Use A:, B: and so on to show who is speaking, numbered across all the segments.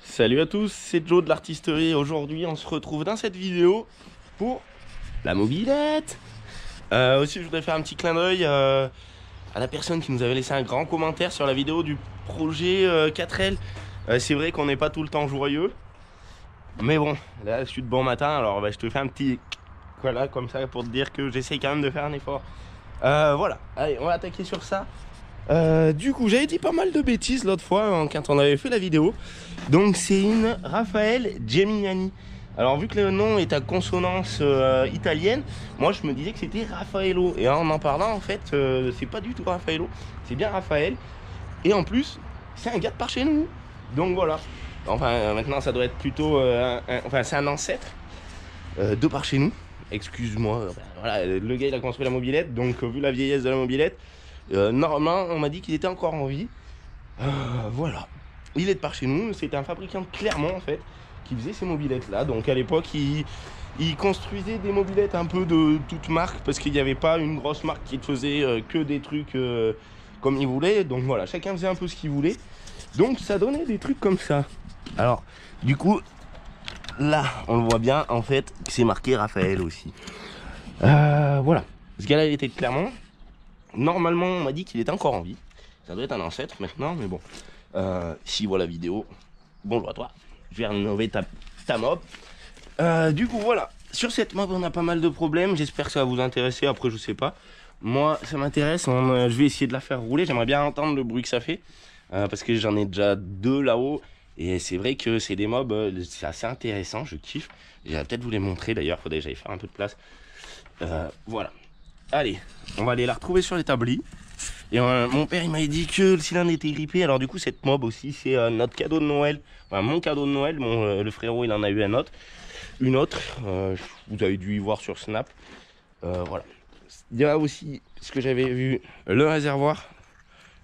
A: Salut à tous, c'est Joe de l'artisterie. Aujourd'hui on se retrouve dans cette vidéo pour la mobilette. Aussi je voudrais faire un petit clin d'œil à la personne qui nous avait laissé un grand commentaire sur la vidéo du projet 4L. C'est vrai qu'on n'est pas tout le temps joyeux, mais bon, là je suis de bon matin, alors je te fais un petit voilà comme ça pour te dire que j'essaye quand même de faire un effort. Voilà, allez on va attaquer sur ça. Du coup j'avais dit pas mal de bêtises l'autre fois quand on avait fait la vidéo. Donc c'est une Raffaele Geminiani. Alors vu que le nom est à consonance italienne, moi je me disais que c'était Raffaello. Et en parlant en fait c'est pas du tout Raffaello, c'est bien Raphaël. Et en plus c'est un gars de par chez nous. Donc voilà. Enfin maintenant ça doit être plutôt enfin c'est un ancêtre de par chez nous. Excuse-moi, voilà, le gars il a construit la mobilette. Donc vu la vieillesse de la mobilette, normalement on m'a dit qu'il était encore en vie. Voilà, il est de par chez nous. C'était un fabricant de Clermont en fait qui faisait ces mobilettes là. Donc à l'époque il construisait des mobilettes un peu de toute marque, parce qu'il n'y avait pas une grosse marque qui faisait que des trucs comme il voulait. Donc voilà, chacun faisait un peu ce qu'il voulait, donc ça donnait des trucs comme ça. Alors du coup là on le voit bien en fait que c'est marqué Raphaël aussi. Voilà, ce gars là il était de Clermont. Normalement on m'a dit qu'il était encore en vie. Ça doit être un ancêtre maintenant, mais bon. Si voilà la vidéo, bonjour à toi. Je vais rénover ta mob. Du coup voilà, sur cette mob on a pas mal de problèmes. J'espère que ça va vous intéresser. Après je sais pas, moi ça m'intéresse. Je vais essayer de la faire rouler. J'aimerais bien entendre le bruit que ça fait, parce que j'en ai déjà deux là-haut. Et c'est vrai que c'est des mobs, c'est assez intéressant, je kiffe. Je vais peut-être vous les montrer d'ailleurs, faudrait que j'aille faire un peu de place. Voilà. Allez, on va aller la retrouver sur l'établi. Et mon père il m'avait dit que le cylindre était grippé. Alors du coup cette mob aussi c'est notre cadeau de Noël. Enfin mon cadeau de Noël. Le frérot il en a eu un autre. Une autre. Vous avez dû y voir sur Snap. Voilà. Il y a aussi ce que j'avais vu. Le réservoir.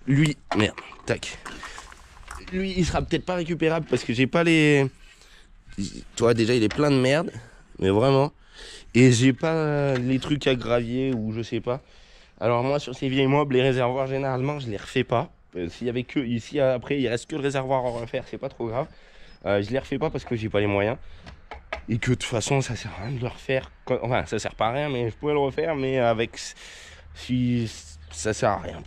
A: Lui, merde, tac. Lui il sera peut-être pas récupérable parce que j'ai pas les... Toi déjà il est plein de merde. Mais vraiment. Et j'ai pas les trucs à gravier ou je sais pas. Alors moi sur ces vieilles mobs, les réservoirs généralement je les refais pas. S'il y avait que ici après il reste que le réservoir à refaire, c'est pas trop grave. Je les refais pas parce que j'ai pas les moyens. Et que de toute façon ça sert à rien de le refaire. Enfin ça sert pas à rien, mais je pourrais le refaire, mais avec... Si ça sert à rien.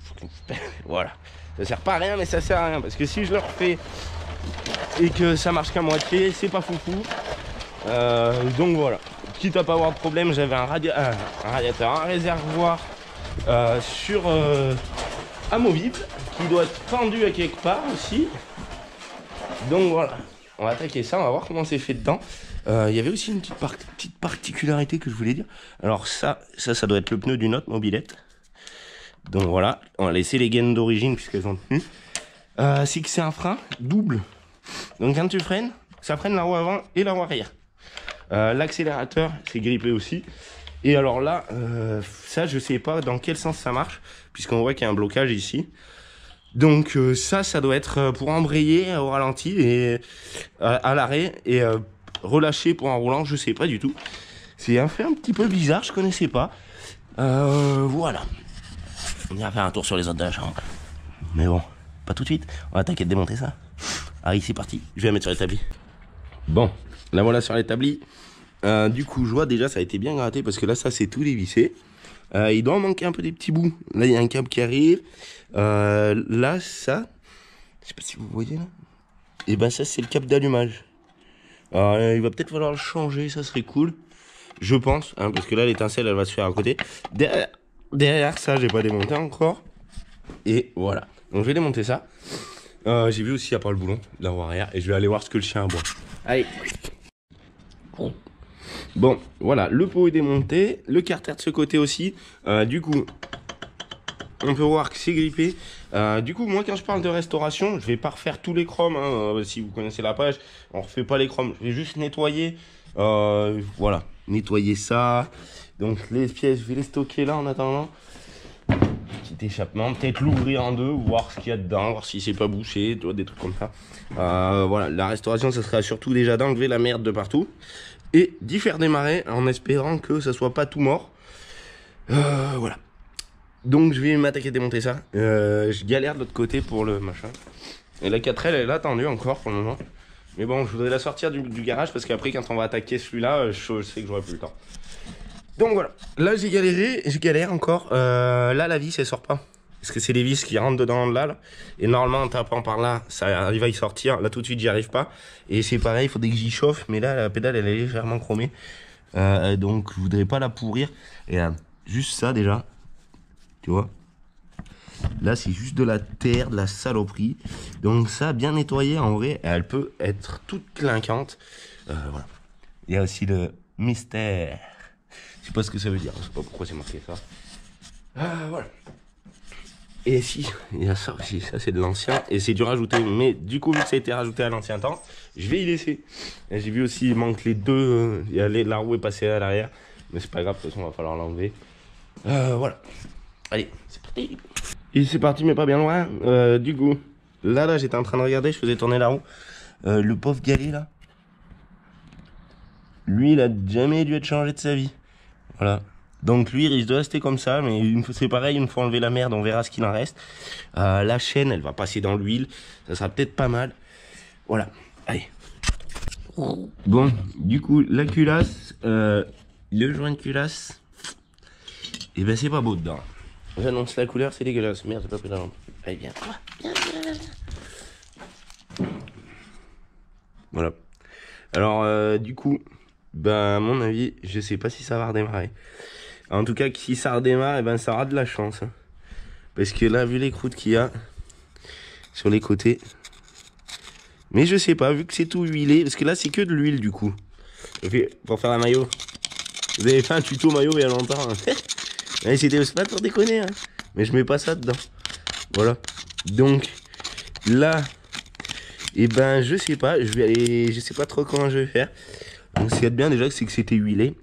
A: Voilà. Ça sert pas à rien mais ça sert à rien. Parce que si je le refais et que ça marche qu'à moitié, c'est pas foufou. Donc voilà. Quitte à pas avoir de problème, j'avais un radiateur, un réservoir sur amovible qui doit être pendu à quelque part aussi. Donc voilà, on va attaquer ça, on va voir comment c'est fait dedans. Il y avait aussi une petite particularité que je voulais dire. Alors ça doit être le pneu d'une autre mobilette. Donc voilà, on va laisser les gaines d'origine puisqu'elles sont tenues. C'est que c'est un frein double. Donc quand tu freines, ça freine la roue avant et la roue arrière. L'accélérateur c'est grippé aussi. Et alors là, ça je sais pas dans quel sens ça marche, puisqu'on voit qu'il y a un blocage ici. Donc ça doit être pour embrayer au ralenti et à l'arrêt et relâcher pour un roulant, je sais pas du tout. C'est un fait un petit peu bizarre, je connaissais pas. Voilà. On ira faire un tour sur les autres de la chambre. Mais bon, pas tout de suite. On va attaquer de démonter ça. Allez, c'est parti. Je vais la mettre sur l'établi. Bon, la voilà sur l'établi. Du coup je vois déjà ça a été bien gratté parce que là ça c'est tout dévissé. Il doit en manquer un peu des petits bouts. Là il y a un câble qui arrive. Là ça, je sais pas si vous voyez là. Et ben ça c'est le câble d'allumage. Il va peut-être falloir le changer, ça serait cool. Je pense, hein, parce que là l'étincelle elle va se faire à côté. Derrière ça j'ai pas démonté encore. Et voilà. Donc je vais démonter ça. J'ai vu aussi à part le boulon de la roue arrière. Et je vais aller voir ce que le chien aboie. Allez. Bon, voilà, le pot est démonté, le carter de ce côté aussi. Du coup, on peut voir que c'est grippé. Du coup, moi, quand je parle de restauration, je vais pas refaire tous les chromes. Hein, si vous connaissez la page, on refait pas les chromes. Je vais juste nettoyer. Voilà, nettoyer ça. Donc, les pièces, je vais les stocker là en attendant. Petit petit échappement, peut-être l'ouvrir en deux, voir ce qu'il y a dedans, voir si c'est pas bouché, tu vois, des trucs comme ça. Voilà, la restauration, ça sera surtout déjà d'enlever la merde de partout et d'y faire démarrer en espérant que ça soit pas tout mort. Voilà. Donc je vais m'attaquer à démonter ça. Je galère de l'autre côté pour le machin. Et la 4L, elle est attendue encore pour le moment. Mais bon, je voudrais la sortir du garage parce qu'après, quand on va attaquer celui-là, je sais que j'aurai plus le temps. Donc voilà, là j'ai galéré, je galère encore. Là la vis elle sort pas. Parce que c'est les vis qui rentrent dedans là. Et normalement en tapant par là, ça arrive à y sortir. Là tout de suite j'y arrive pas. Et c'est pareil, il faudrait que j'y chauffe. Mais là la pédale elle est légèrement chromée. Donc je voudrais pas la pourrir. Et là, juste ça déjà. Tu vois. Là c'est juste de la terre, de la saloperie. Donc ça bien nettoyé en vrai, elle peut être toute clinquante. Voilà. Il y a aussi le mystère. Je sais pas ce que ça veut dire, je sais pas pourquoi c'est marqué ça. Voilà. Et si, il y a ça aussi, ça c'est de l'ancien et c'est du rajouté. Mais du coup, vu que ça a été rajouté à l'ancien temps, je vais y laisser. J'ai vu aussi, il manque les deux, la roue est passée à l'arrière. Mais c'est pas grave, de toute façon, il va falloir l'enlever. Voilà. Allez, c'est parti. Et c'est parti, mais pas bien loin. Du coup, là, j'étais en train de regarder, je faisais tourner la roue. Le pauvre galet là. Lui, il a jamais dû être changé de sa vie. Voilà. Donc lui, il risque de rester comme ça, mais c'est pareil, une fois enlevé la merde, on verra ce qu'il en reste. La chaîne, elle va passer dans l'huile. Ça sera peut-être pas mal. Voilà. Allez. Bon, du coup, la culasse, le joint de culasse, et ben c'est pas beau dedans. J'annonce la couleur, c'est dégueulasse. Merde, j'ai pas pris la lampe. Allez, viens. Voilà. Alors, du coup, ben à mon avis, je sais pas si ça va redémarrer. En tout cas, si ça redémarre, et ben ça aura de la chance. Hein. Parce que là, vu les croûtes qu'il y a sur les côtés. Mais je sais pas, vu que c'est tout huilé. Parce que là, c'est que de l'huile du coup. Pour faire un maillot. Vous avez fait un tuto maillot il y a longtemps. Hein. C'était pas pour déconner. Hein. Mais je mets pas ça dedans. Voilà. Donc, là, et ben je sais pas. Je vais aller. Je sais pas trop comment je vais faire. Donc, ce qu'il y a de bien déjà, c'est que c'était huilé.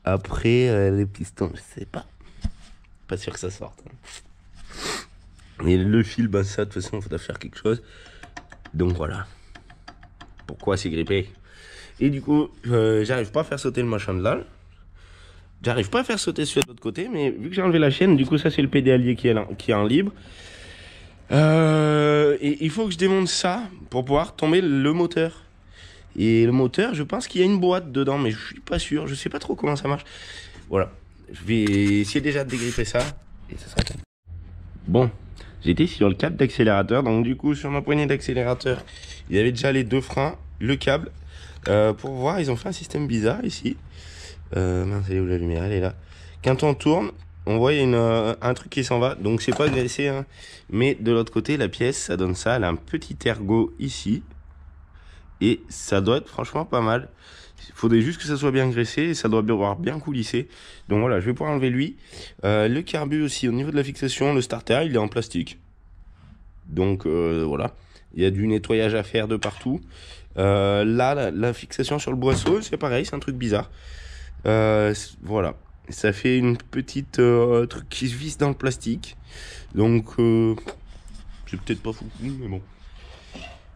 A: Après, les pistons, je sais pas. Pas sûr que ça sorte. Hein. Et le fil, ben ça, de toute façon, il faudra faire quelque chose. Donc voilà. Pourquoi c'est grippé? Et du coup, j'arrive pas à faire sauter le machin de là. J'arrive pas à faire sauter celui de l'autre côté, mais vu que j'ai enlevé la chaîne, du coup, ça, c'est le pédalier qui est en libre. Et il faut que je démonte ça pour pouvoir tomber le moteur. Et le moteur, je pense qu'il y a une boîte dedans, mais je suis pas sûr. Je sais pas trop comment ça marche. Voilà. Je vais essayer déjà de dégripper ça. Et ça sera bon. Bon, j'étais sur le câble d'accélérateur. Donc du coup, sur ma poignée d'accélérateur, il y avait déjà les deux freins, le câble. Pour voir, ils ont fait un système bizarre ici. Mince, elle est où la lumière? Elle est là. Quand on tourne, on voit il y a un truc qui s'en va. Donc c'est pas graissé. Hein. Mais de l'autre côté, la pièce, ça donne ça. Elle a un petit ergot ici. Et ça doit être franchement pas mal. Il faudrait juste que ça soit bien graissé et ça doit avoir bien coulissé. Donc voilà, je vais pouvoir enlever lui. Le carbu aussi, au niveau de la fixation, le starter, il est en plastique. Donc voilà, il y a du nettoyage à faire de partout. Là, la fixation sur le boisseau, c'est pareil, c'est un truc bizarre. Voilà, ça fait une petite truc qui se visse dans le plastique. Donc, c'est peut-être pas fou, mais bon.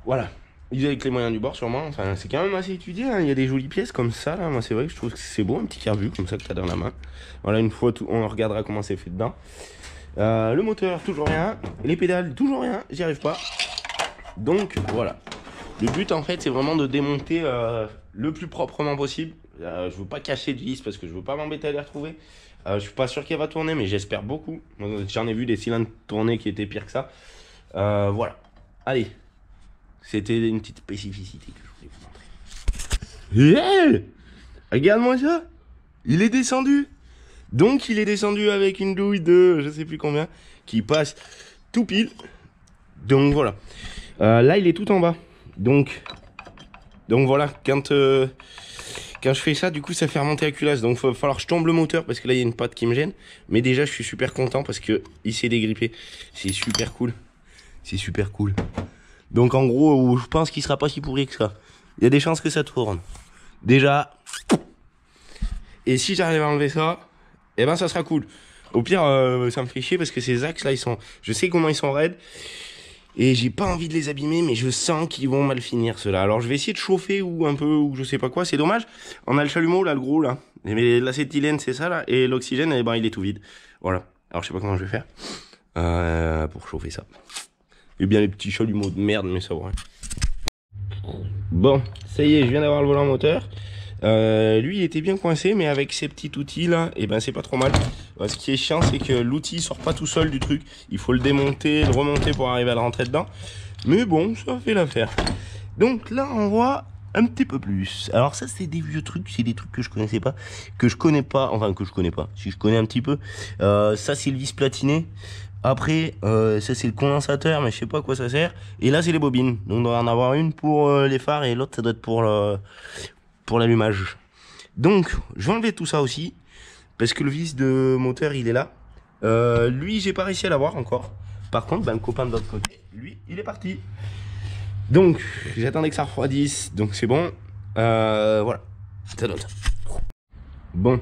A: Voilà. Ils avec les moyens du bord sûrement, enfin c'est quand même assez étudié, hein. Il y a des jolies pièces comme ça là, moi c'est vrai que je trouve que c'est beau, un petit carbu comme ça que tu as dans la main. Voilà, une fois on regardera comment c'est fait dedans. Le moteur toujours rien, les pédales toujours rien, j'y arrive pas. Donc voilà, le but en fait c'est vraiment de démonter le plus proprement possible. Je veux pas cacher de vis parce que je veux pas m'embêter à les retrouver. Je suis pas sûr qu'elle va tourner mais j'espère beaucoup. J'en ai vu des cylindres tourner qui étaient pires que ça. Voilà, allez. C'était une petite spécificité que je voulais vous montrer. Hey, regarde-moi ça. Il est descendu. Donc il est descendu avec une douille de je sais plus combien qui passe tout pile. Donc voilà. Là il est tout en bas. Donc voilà, quand je fais ça, du coup ça fait remonter la culasse. Donc il va falloir que je tombe le moteur parce que là il y a une patte qui me gêne. Mais déjà je suis super content parce que il s'est dégrippé. C'est super cool. C'est super cool. Donc en gros, je pense qu'il sera pas si pourri que ça. Il y a des chances que ça tourne. Déjà. Et si j'arrive à enlever ça, eh ben ça sera cool. Au pire, ça me fait chier parce que ces axes là, je sais comment ils sont raides. Et j'ai pas envie de les abîmer, mais je sens qu'ils vont mal finir ceux-là. Alors je vais essayer de chauffer ou un peu, ou je sais pas quoi. C'est dommage. On a le chalumeau là, le gros là. Mais l'acétylène c'est ça là. Et l'oxygène, eh ben, il est tout vide. Voilà. Alors je sais pas comment je vais faire pour chauffer ça. Et bien les petits chalumeaux de merde, mais ça va. Bon, ça y est, je viens d'avoir le volant moteur. Lui il était bien coincé, mais avec ces petits outils là, et ben c'est pas trop mal. Ce qui est chiant, c'est que l'outil sort pas tout seul du truc. Il faut le démonter, le remonter pour arriver à le rentrer dedans. Mais bon, ça fait l'affaire. Donc là on voit un petit peu plus. Alors ça c'est des vieux trucs, c'est des trucs que je connaissais pas, que je connais pas, enfin que je connais pas, si je connais un petit peu. Ça c'est le vis platiné. Après, ça c'est le condensateur, mais je sais pas à quoi ça sert. Et là c'est les bobines. Donc on doit en avoir une pour les phares et l'autre ça doit être pour l'allumage. Donc je vais enlever tout ça aussi, parce que le vis de moteur il est là. Lui j'ai pas réussi à l'avoir encore. Par contre, ben, le copain de l'autre côté, lui il est parti. Donc j'attendais que ça refroidisse, donc c'est bon. Voilà, ça donne ça. Bon,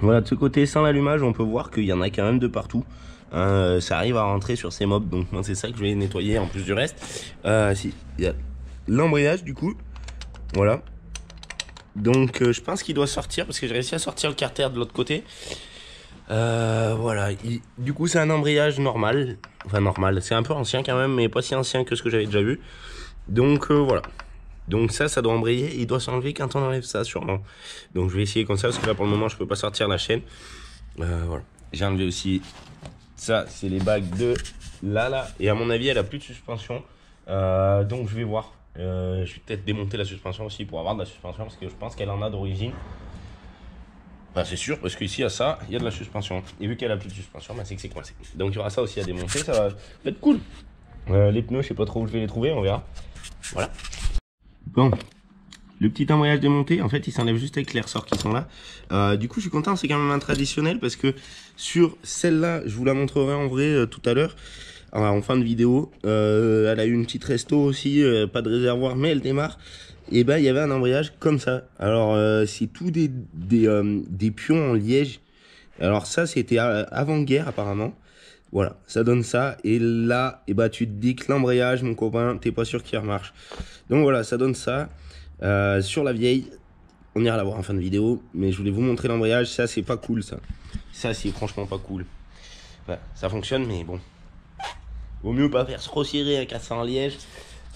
A: voilà, de ce côté sans l'allumage on peut voir qu'il y en a quand même de partout. Ça arrive à rentrer sur ces mobs, donc moi c'est ça que je vais nettoyer en plus du reste. Si, il y a l'embrayage du coup, voilà. Donc je pense qu'il doit sortir parce que j'ai réussi à sortir le carter de l'autre côté. Voilà, du coup c'est un embrayage normal. Enfin normal, c'est un peu ancien quand même, mais pas si ancien que ce que j'avais déjà vu. Donc voilà. Donc ça doit embrayer, il doit s'enlever quand on enlève ça sûrement. Donc je vais essayer comme ça parce que là pour le moment je peux pas sortir la chaîne. Voilà, j'ai enlevé aussi. Ça c'est les bagues de là. Et à mon avis elle a plus de suspension. Donc je vais voir. Je vais peut-être démonter la suspension aussi pour avoir de la suspension parce que je pense qu'elle en a d'origine. Enfin, c'est sûr parce qu'ici à ça il y a de la suspension. Et vu qu'elle a plus de suspension, bah, c'est que c'est coincé. Donc il y aura ça aussi à démonter, ça va être cool. Les pneus, je sais pas trop où je vais les trouver, on verra. Voilà. Bon, le petit embrayage démonté, en fait il s'enlève juste avec les ressorts qui sont là. Du coup je suis content, c'est quand même un traditionnel parce que sur celle-là, je vous la montrerai en vrai tout à l'heure. En fin de vidéo, elle a eu une petite resto aussi, pas de réservoir mais elle démarre. Et ben il y avait un embrayage comme ça. Alors c'est tout des pions en liège. Alors ça c'était avant-guerre apparemment. Voilà, ça donne ça. Et là, et bah tu te dis que l'embrayage, mon copain, t'es pas sûr qu'il remarche. Donc voilà, ça donne ça. Sur la vieille, on ira la voir en fin de vidéo. Mais je voulais vous montrer l'embrayage. Ça c'est pas cool ça. Ça c'est franchement pas cool. Enfin, ça fonctionne mais bon. Vaut mieux pas faire trop serrer un cassé en liège.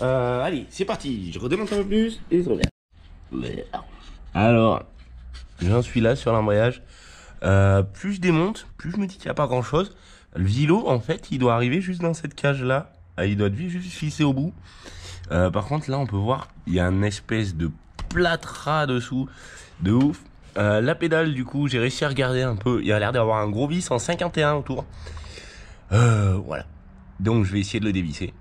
A: Allez, c'est parti. Je redémonte un peu plus et je reviens. Alors, j'en suis là sur l'embrayage. Plus je démonte, plus je me dis qu'il n'y a pas grand chose. Le vilo, en fait, il doit arriver juste dans cette cage là. Il doit être juste fixé au bout. Par contre, là, on peut voir, il y a une espèce de plâtras dessous. De ouf. La pédale, du coup, j'ai réussi à regarder un peu. Il a l'air d'avoir un gros vis en 51 autour. Voilà. Donc je vais essayer de le dévisser.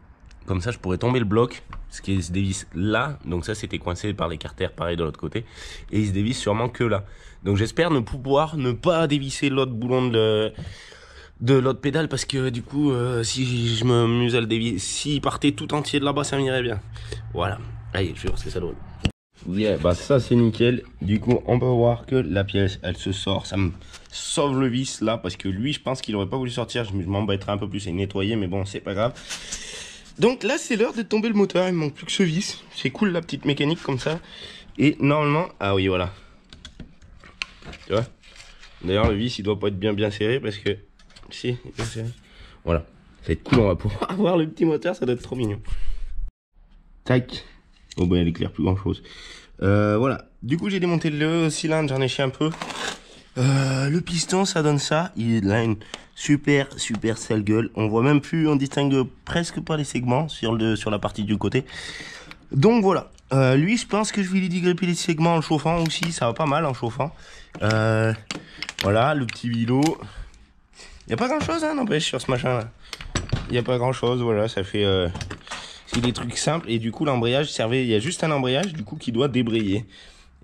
A: Comme ça je pourrais tomber le bloc. Ce qui se dévisse là. Donc ça c'était coincé par les carters pareil de l'autre côté. Et il se dévisse sûrement que là. Donc j'espère ne pas dévisser l'autre boulon de l'autre pédale. Parce que du coup si je m'amuse à le dévisser, s'il partait tout entier de là-bas ça m'irait bien. Voilà. Allez je vais voir ce que ça donne. Yeah, bah ça c'est nickel. Du coup on peut voir que la pièce elle se sort. Ça me sauve le vis là parce que lui je pense qu'il aurait pas voulu sortir. Je m'embêterais un peu plus et nettoyer, mais bon c'est pas grave. Donc là c'est l'heure de tomber le moteur. Il me manque plus que ce vis. C'est cool la petite mécanique comme ça. Et normalement, ah oui voilà. Tu vois. D'ailleurs le vis il doit pas être bien serré parce que si il est bien serré. Voilà. Ça va être cool, on va pouvoir avoir le petit moteur, ça doit être trop mignon. Tac. Oh bah elle éclaire plus grand chose. Voilà. Du coup j'ai démonté le cylindre, j'en ai chié un peu. Le piston ça donne ça. Il a une super sale gueule. On voit même plus, on distingue presque pas les segments sur la partie du côté. Donc voilà. Lui je pense que je vais lui dégripper les segments en le chauffant aussi. Ça va pas mal en chauffant. Voilà le petit vilo. Il y a pas grand chose hein, n'empêche sur ce machin là. Il y a pas grand chose, voilà, ça fait c'est des trucs simples. Et du coup l'embrayage servait, il y a juste un embrayage du coup qui doit débrayer.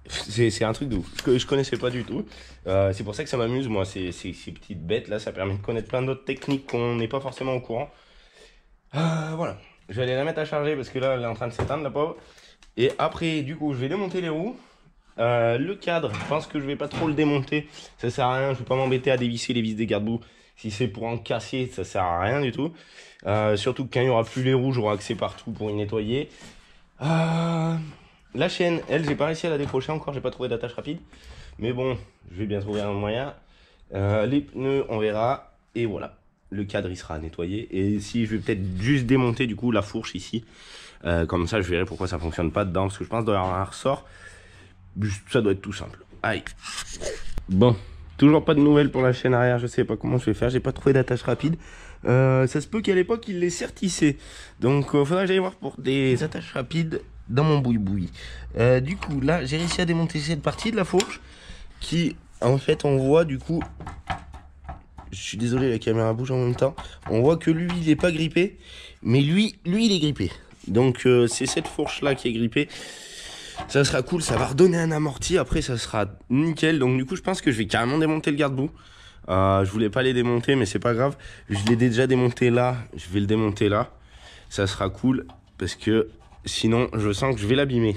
A: C'est un truc de ouf que je connaissais pas du tout. C'est pour ça que ça m'amuse moi, ces petites bêtes là. Ça permet de connaître plein d'autres techniques qu'on n'est pas forcément au courant. Voilà, je vais aller la mettre à charger parce que là elle est en train de s'éteindre la pauvre. Et après du coup je vais démonter les roues. Le cadre, je pense que je vais pas trop le démonter. Ça sert à rien, je vais pas m'embêter à dévisser les vis des garde-boue. Si c'est pour en casser, ça sert à rien du tout. Surtout que quand il n'y aura plus les roues, j'aurai accès partout pour y nettoyer. La chaîne, elle, j'ai pas réussi à la décrocher encore, j'ai pas trouvé d'attache rapide. Mais bon, je vais bien trouver un moyen. Les pneus, on verra. Et voilà, le cadre, il sera nettoyé. Et si je vais peut-être juste démonter du coup la fourche ici. Comme ça, je verrai pourquoi ça fonctionne pas dedans. Parce que je pense qu'il doit y avoir un ressort. Ça doit être tout simple. Allez. Bon, toujours pas de nouvelles pour la chaîne arrière. Je sais pas comment je vais faire. J'ai pas trouvé d'attache rapide. Ça se peut qu'à l'époque, il les sertissait. Donc, faudra que j'aille voir pour des attaches rapides dans mon boui-boui. Du coup, là, j'ai réussi à démonter cette partie de la fourche. Qui, en fait, on voit du coup... Je suis désolé, la caméra bouge en même temps. On voit que lui, il est pas grippé. Mais lui, il est grippé. Donc, c'est cette fourche-là qui est grippée. Ça sera cool, ça va redonner un amorti. Après, ça sera nickel. Donc, du coup, je pense que je vais carrément démonter le garde-boue. Je voulais pas les démonter, mais c'est pas grave. Je l'ai déjà démonté là. Je vais le démonter là. Ça sera cool. Parce que sinon, je sens que je vais l'abîmer.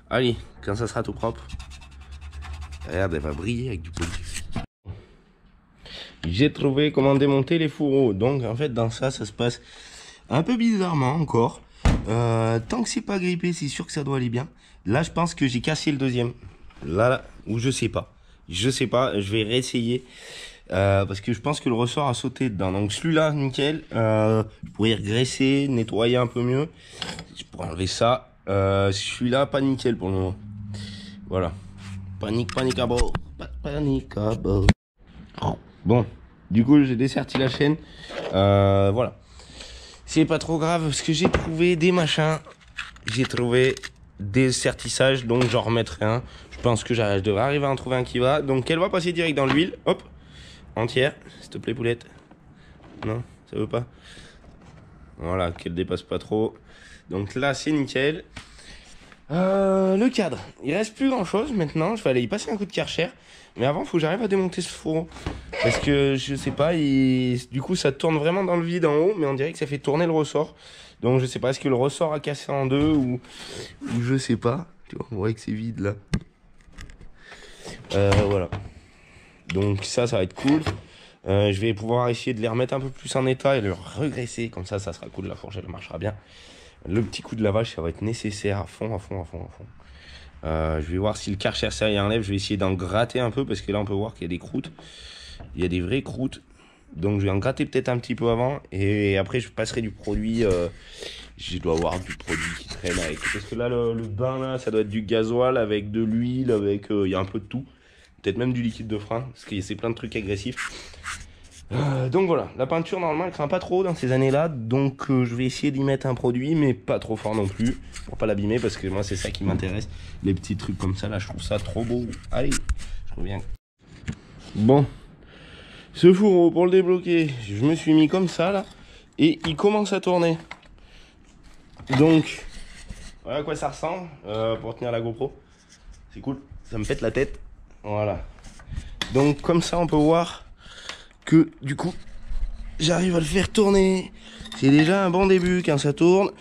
A: Allez, quand ça sera tout propre. Regarde, elle va briller avec du poli. J'ai trouvé comment démonter les fourreaux. Donc, en fait, dans ça, ça se passe un peu bizarrement encore. Tant que c'est pas grippé, c'est sûr que ça doit aller bien. Là, je pense que j'ai cassé le deuxième. Là, ou je sais pas. Je sais pas, je vais réessayer. Parce que je pense que le ressort a sauté dedans. Donc celui-là, nickel. Je pourrais regresser, nettoyer un peu mieux. Je pourrais enlever ça. Celui-là, pas nickel pour le moment. Voilà. Panique à bord. Panique à bord. Bon, du coup, j'ai desserti la chaîne. Voilà. C'est pas trop grave parce que j'ai trouvé des machins. J'ai trouvé des sertissages, donc j'en remettrai un. Je pense que je devrais arriver à en trouver un qui va. Donc elle va passer direct dans l'huile. Hop, entière. S'il te plaît, poulette. Non, ça veut pas. Voilà, qu'elle dépasse pas trop. Donc là, c'est nickel. Le cadre, il reste plus grand chose maintenant. Je vais aller y passer un coup de Karcher. Mais avant, il faut que j'arrive à démonter ce fourreau. Parce que je sais pas, du coup, ça tourne vraiment dans le vide en haut. Mais on dirait que ça fait tourner le ressort. Donc je sais pas, est-ce que le ressort a cassé en deux ou je sais pas. Tu vois, on voit que c'est vide là. Voilà. Donc ça va être cool. Je vais pouvoir essayer de les remettre un peu plus en état et le regresser. Comme ça sera cool. La fourchette marchera bien. Le petit coup de lavage, ça va être nécessaire à fond. Je vais voir si le Karcher ça y enlève. Je vais essayer d'en gratter un peu parce que là on peut voir qu'il y a des croûtes. Il y a des vraies croûtes. Donc je vais en gratter peut-être un petit peu avant. Et après je passerai du produit. Je dois avoir du produit qui traîne avec. Parce que là le bain là, ça doit être du gasoil avec de l'huile, avec il y a un peu de tout. Peut-être même du liquide de frein. Parce que c'est plein de trucs agressifs. Donc voilà, la peinture normalement elle craint pas trop dans ces années là, donc je vais essayer d'y mettre un produit mais pas trop fort non plus pour pas l'abîmer parce que moi c'est ça qui m'intéresse, les petits trucs comme ça là, je trouve ça trop beau. Allez, je reviens. Bon, ce fourreau pour le débloquer, je me suis mis comme ça là et il commence à tourner. Donc voilà à quoi ça ressemble pour tenir la GoPro, c'est cool, ça me pète la tête. Voilà, donc comme ça on peut voir que du coup j'arrive à le faire tourner. C'est déjà un bon début. Quand ça tourne,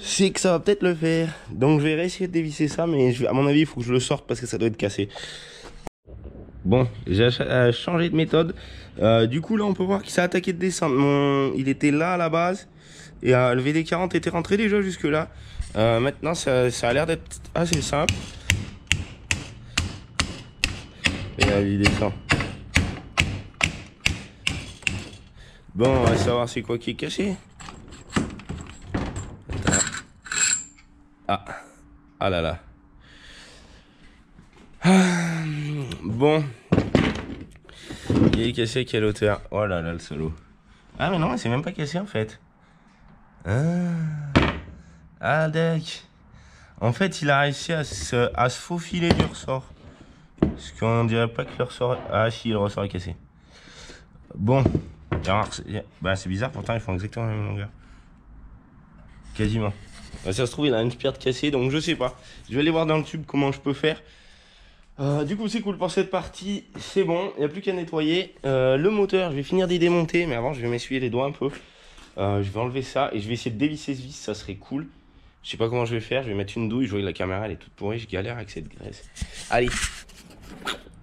A: c'est que ça va peut-être le faire. Donc je vais réessayer de dévisser ça, mais à mon avis il faut que je le sorte parce que ça doit être cassé. Bon, j'ai changé de méthode. Du coup là on peut voir qu'il s'est attaqué de descendre. Il était là à la base et le VD40 était rentré déjà jusque là. Maintenant ça a l'air d'être assez simple. Et là il descend. Bon, on va savoir c'est quoi qui est cassé. Ah là là. Bon. Il est cassé à quelle hauteur? Oh là là, le salaud. Ah mais non, c'est même pas cassé en fait. Ah deck. En fait, il a réussi à se faufiler du ressort. Parce qu'on dirait pas que le ressort... Ah si, le ressort est cassé. Bon. Bah c'est bizarre, pourtant ils font exactement la même longueur. Quasiment. Bah, ça se trouve il a une pierre cassée, donc je sais pas. Je vais aller voir dans le tube comment je peux faire. Du coup c'est cool pour cette partie, c'est bon, il n'y a plus qu'à nettoyer. Le moteur, je vais finir d'y démonter, mais avant je vais m'essuyer les doigts un peu. Je vais enlever ça et je vais essayer de dévisser ce vis, ça serait cool. Je sais pas comment je vais faire, je vais mettre une douille, je vois que la caméra elle est toute pourrie, je galère avec cette graisse. Allez,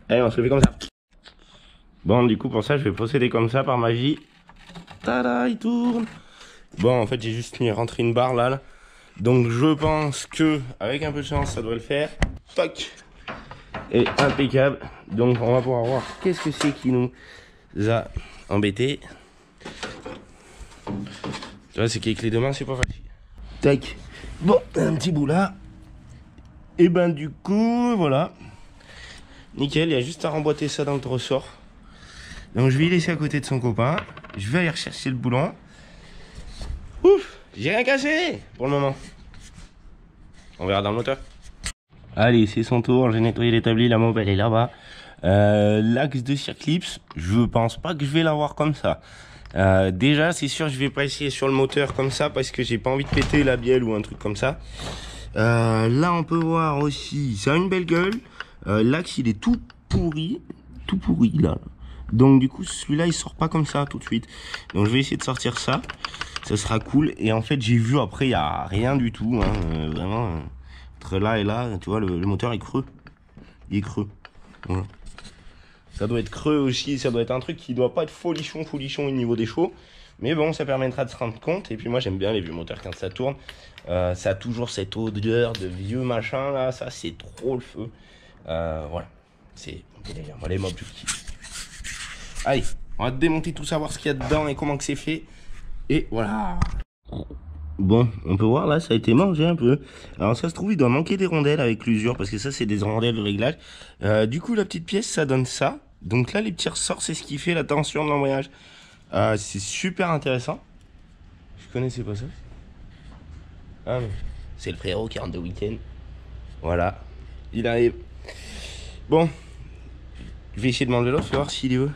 A: on se le fait comme ça. Bon, du coup pour ça je vais procéder comme ça par magie. Tada, il tourne. Bon, en fait j'ai juste mis rentrer une barre là. Donc je pense que avec un peu de chance ça devrait le faire. Toc. Et impeccable. Donc on va pouvoir voir qu'est-ce que c'est qui nous a embêté. Tu vois, c'est qu'avec les deux mains c'est pas facile. Tac. Bon, un petit bout là. Et ben du coup, voilà. Nickel, il y a juste à remboîter ça dans le ressort. Donc je vais y laisser à côté de son copain. Je vais aller rechercher le boulon. Ouf, j'ai rien cassé pour le moment. On verra dans le moteur. Allez, c'est son tour, j'ai nettoyé l'établi, la mauve elle est là-bas. L'axe de circlips, je pense pas que je vais l'avoir comme ça. Déjà, c'est sûr, je vais pas essayer sur le moteur comme ça parce que j'ai pas envie de péter la bielle ou un truc comme ça. Là, on peut voir aussi, ça a une belle gueule. L'axe, il est tout pourri là. Donc du coup, celui-là, il sort pas comme ça tout de suite. Donc je vais essayer de sortir ça. Ça sera cool. Et en fait, j'ai vu après, il y a rien du tout. Hein, vraiment, entre là et là, tu vois, le moteur est creux. Il est creux. Voilà. Ça doit être creux aussi, ça doit être un truc qui doit pas être folichon au niveau des chevaux. Mais bon, ça permettra de se rendre compte. Et puis moi, j'aime bien les vieux moteurs quand ça tourne. Ça a toujours cette odeur de vieux machin là. Ça, c'est trop le feu. Voilà. C'est moi les mobs, je kiffe. Allez, on va démonter tout ça, voir ce qu'il y a dedans et comment que c'est fait. Et voilà. Bon, on peut voir là, ça a été mangé un peu. Alors ça se trouve, il doit manquer des rondelles avec l'usure, parce que ça c'est des rondelles de réglage. Du coup, la petite pièce, ça donne ça. Donc là, les petits ressorts, c'est ce qui fait la tension de l'embrayage. C'est super intéressant. Je connaissais pas ça. Ah mais c'est le frérot qui rentre de week-end. Voilà, il arrive. Bon, je vais essayer de m'enlever l'autre, voir s'il y veut.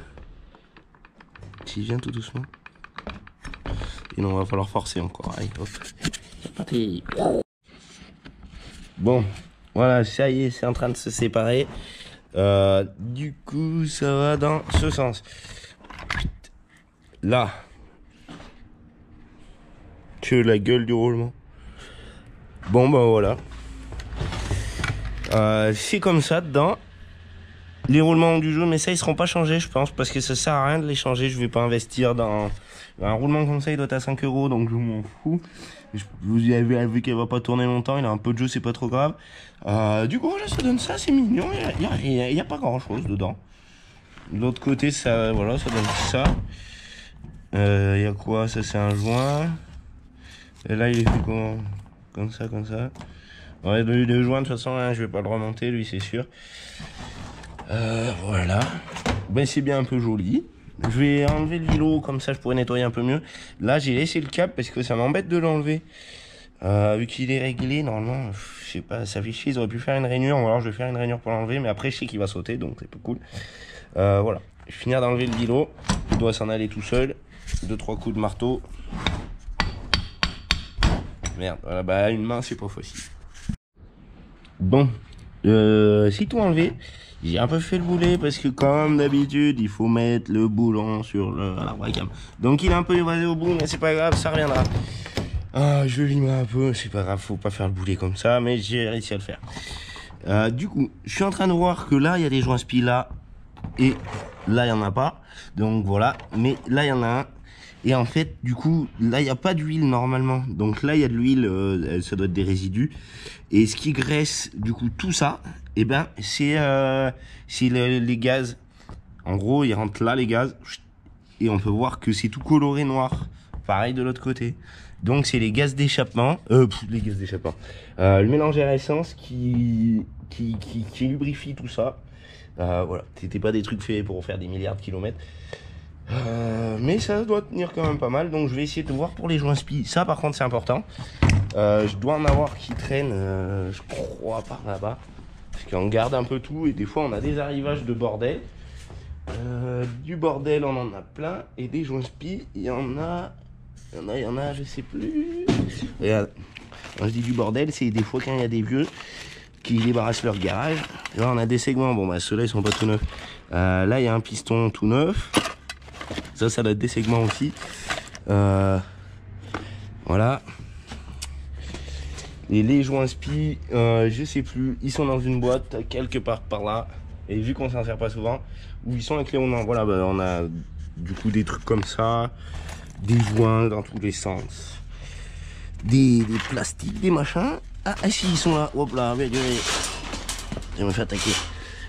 A: S'il vient tout doucement. Et non, va falloir forcer encore. Allez, hop. C'est parti. Bon, voilà, ça y est, c'est en train de se séparer. Du coup, ça va dans ce sens. Là. Que la gueule du roulement. Bon, bah voilà. C'est comme ça dedans. Les roulements du jeu, mais ça ils seront pas changés je pense, parce que ça sert à rien de les changer. Je vais pas investir dans un roulement comme ça, il doit être à 5 € donc je m'en fous. Vous avez vu qu'elle va pas tourner longtemps, il a un peu de jeu, c'est pas trop grave. Du coup voilà, ça donne ça, c'est mignon, il y a pas grand chose dedans. De l'autre côté ça, voilà, ça donne ça. Il y a quoi, ça c'est un joint. Et là il est fait comme ça. Ouais, le joint de toute façon hein, je vais pas le remonter lui c'est sûr. Voilà, ben c'est bien un peu joli. Je vais enlever le vélo, comme ça je pourrais nettoyer un peu mieux. Là j'ai laissé le câble parce que ça m'embête de l'enlever. Vu qu'il est réglé, normalement, je sais pas, ça fait chier, ils auraient pu faire une rainure, ou alors je vais faire une rainure pour l'enlever, mais après je sais qu'il va sauter, donc c'est pas cool. Voilà, je vais finir d'enlever le vélo, il doit s'en aller tout seul. 2-3 coups de marteau. Merde, voilà, bah une main c'est pas facile. Bon, c'est tout enlevé. J'ai un peu fait le boulet parce que comme d'habitude il faut mettre le boulon sur l'arbre à cam. Donc il est un peu évasé au bout mais c'est pas grave, ça reviendra. Je lime un peu, c'est pas grave, faut pas faire le boulet comme ça, mais j'ai réussi à le faire. Du coup, je suis en train de voir que là il y a des joints spi là et là il y en a pas. Donc voilà, mais là il y en a un. Et en fait, du coup, là, il n'y a pas d'huile normalement. Donc là, il y a de l'huile, ça doit être des résidus. Et ce qui graisse, du coup, tout ça, eh ben, c'est les gaz. En gros, ils rentrent là, les gaz. Et on peut voir que c'est tout coloré noir. Pareil de l'autre côté. Donc, c'est les gaz d'échappement. Les gaz d'échappement. Le mélange air-essence qui lubrifie tout ça. Voilà, c'était pas des trucs faits pour faire des milliards de kilomètres. Mais ça doit tenir quand même pas mal, donc je vais essayer de voir pour les joints spi. Ça par contre c'est important. Je dois en avoir qui traînent, je crois par là-bas, parce qu'on garde un peu tout et des fois on a des arrivages de bordel. Du bordel on en a plein et des joints spi il y en a, je sais plus. Regarde, quand je dis du bordel, c'est des fois quand il y a des vieux qui débarrassent leur garage. Là on a des segments, bon bah ceux-là ils sont pas tout neufs. Là il y a un piston tout neuf. Ça doit être des segments aussi. Voilà. Et les joints spi, je sais plus, ils sont dans une boîte quelque part par là. Et vu qu'on s'en sert pas souvent, où ils sont avec les on voilà, bah, on a du coup des trucs comme ça, des joints dans tous les sens, des plastiques, des machins. Ah si, ils sont là, hop là, je me fais attaquer.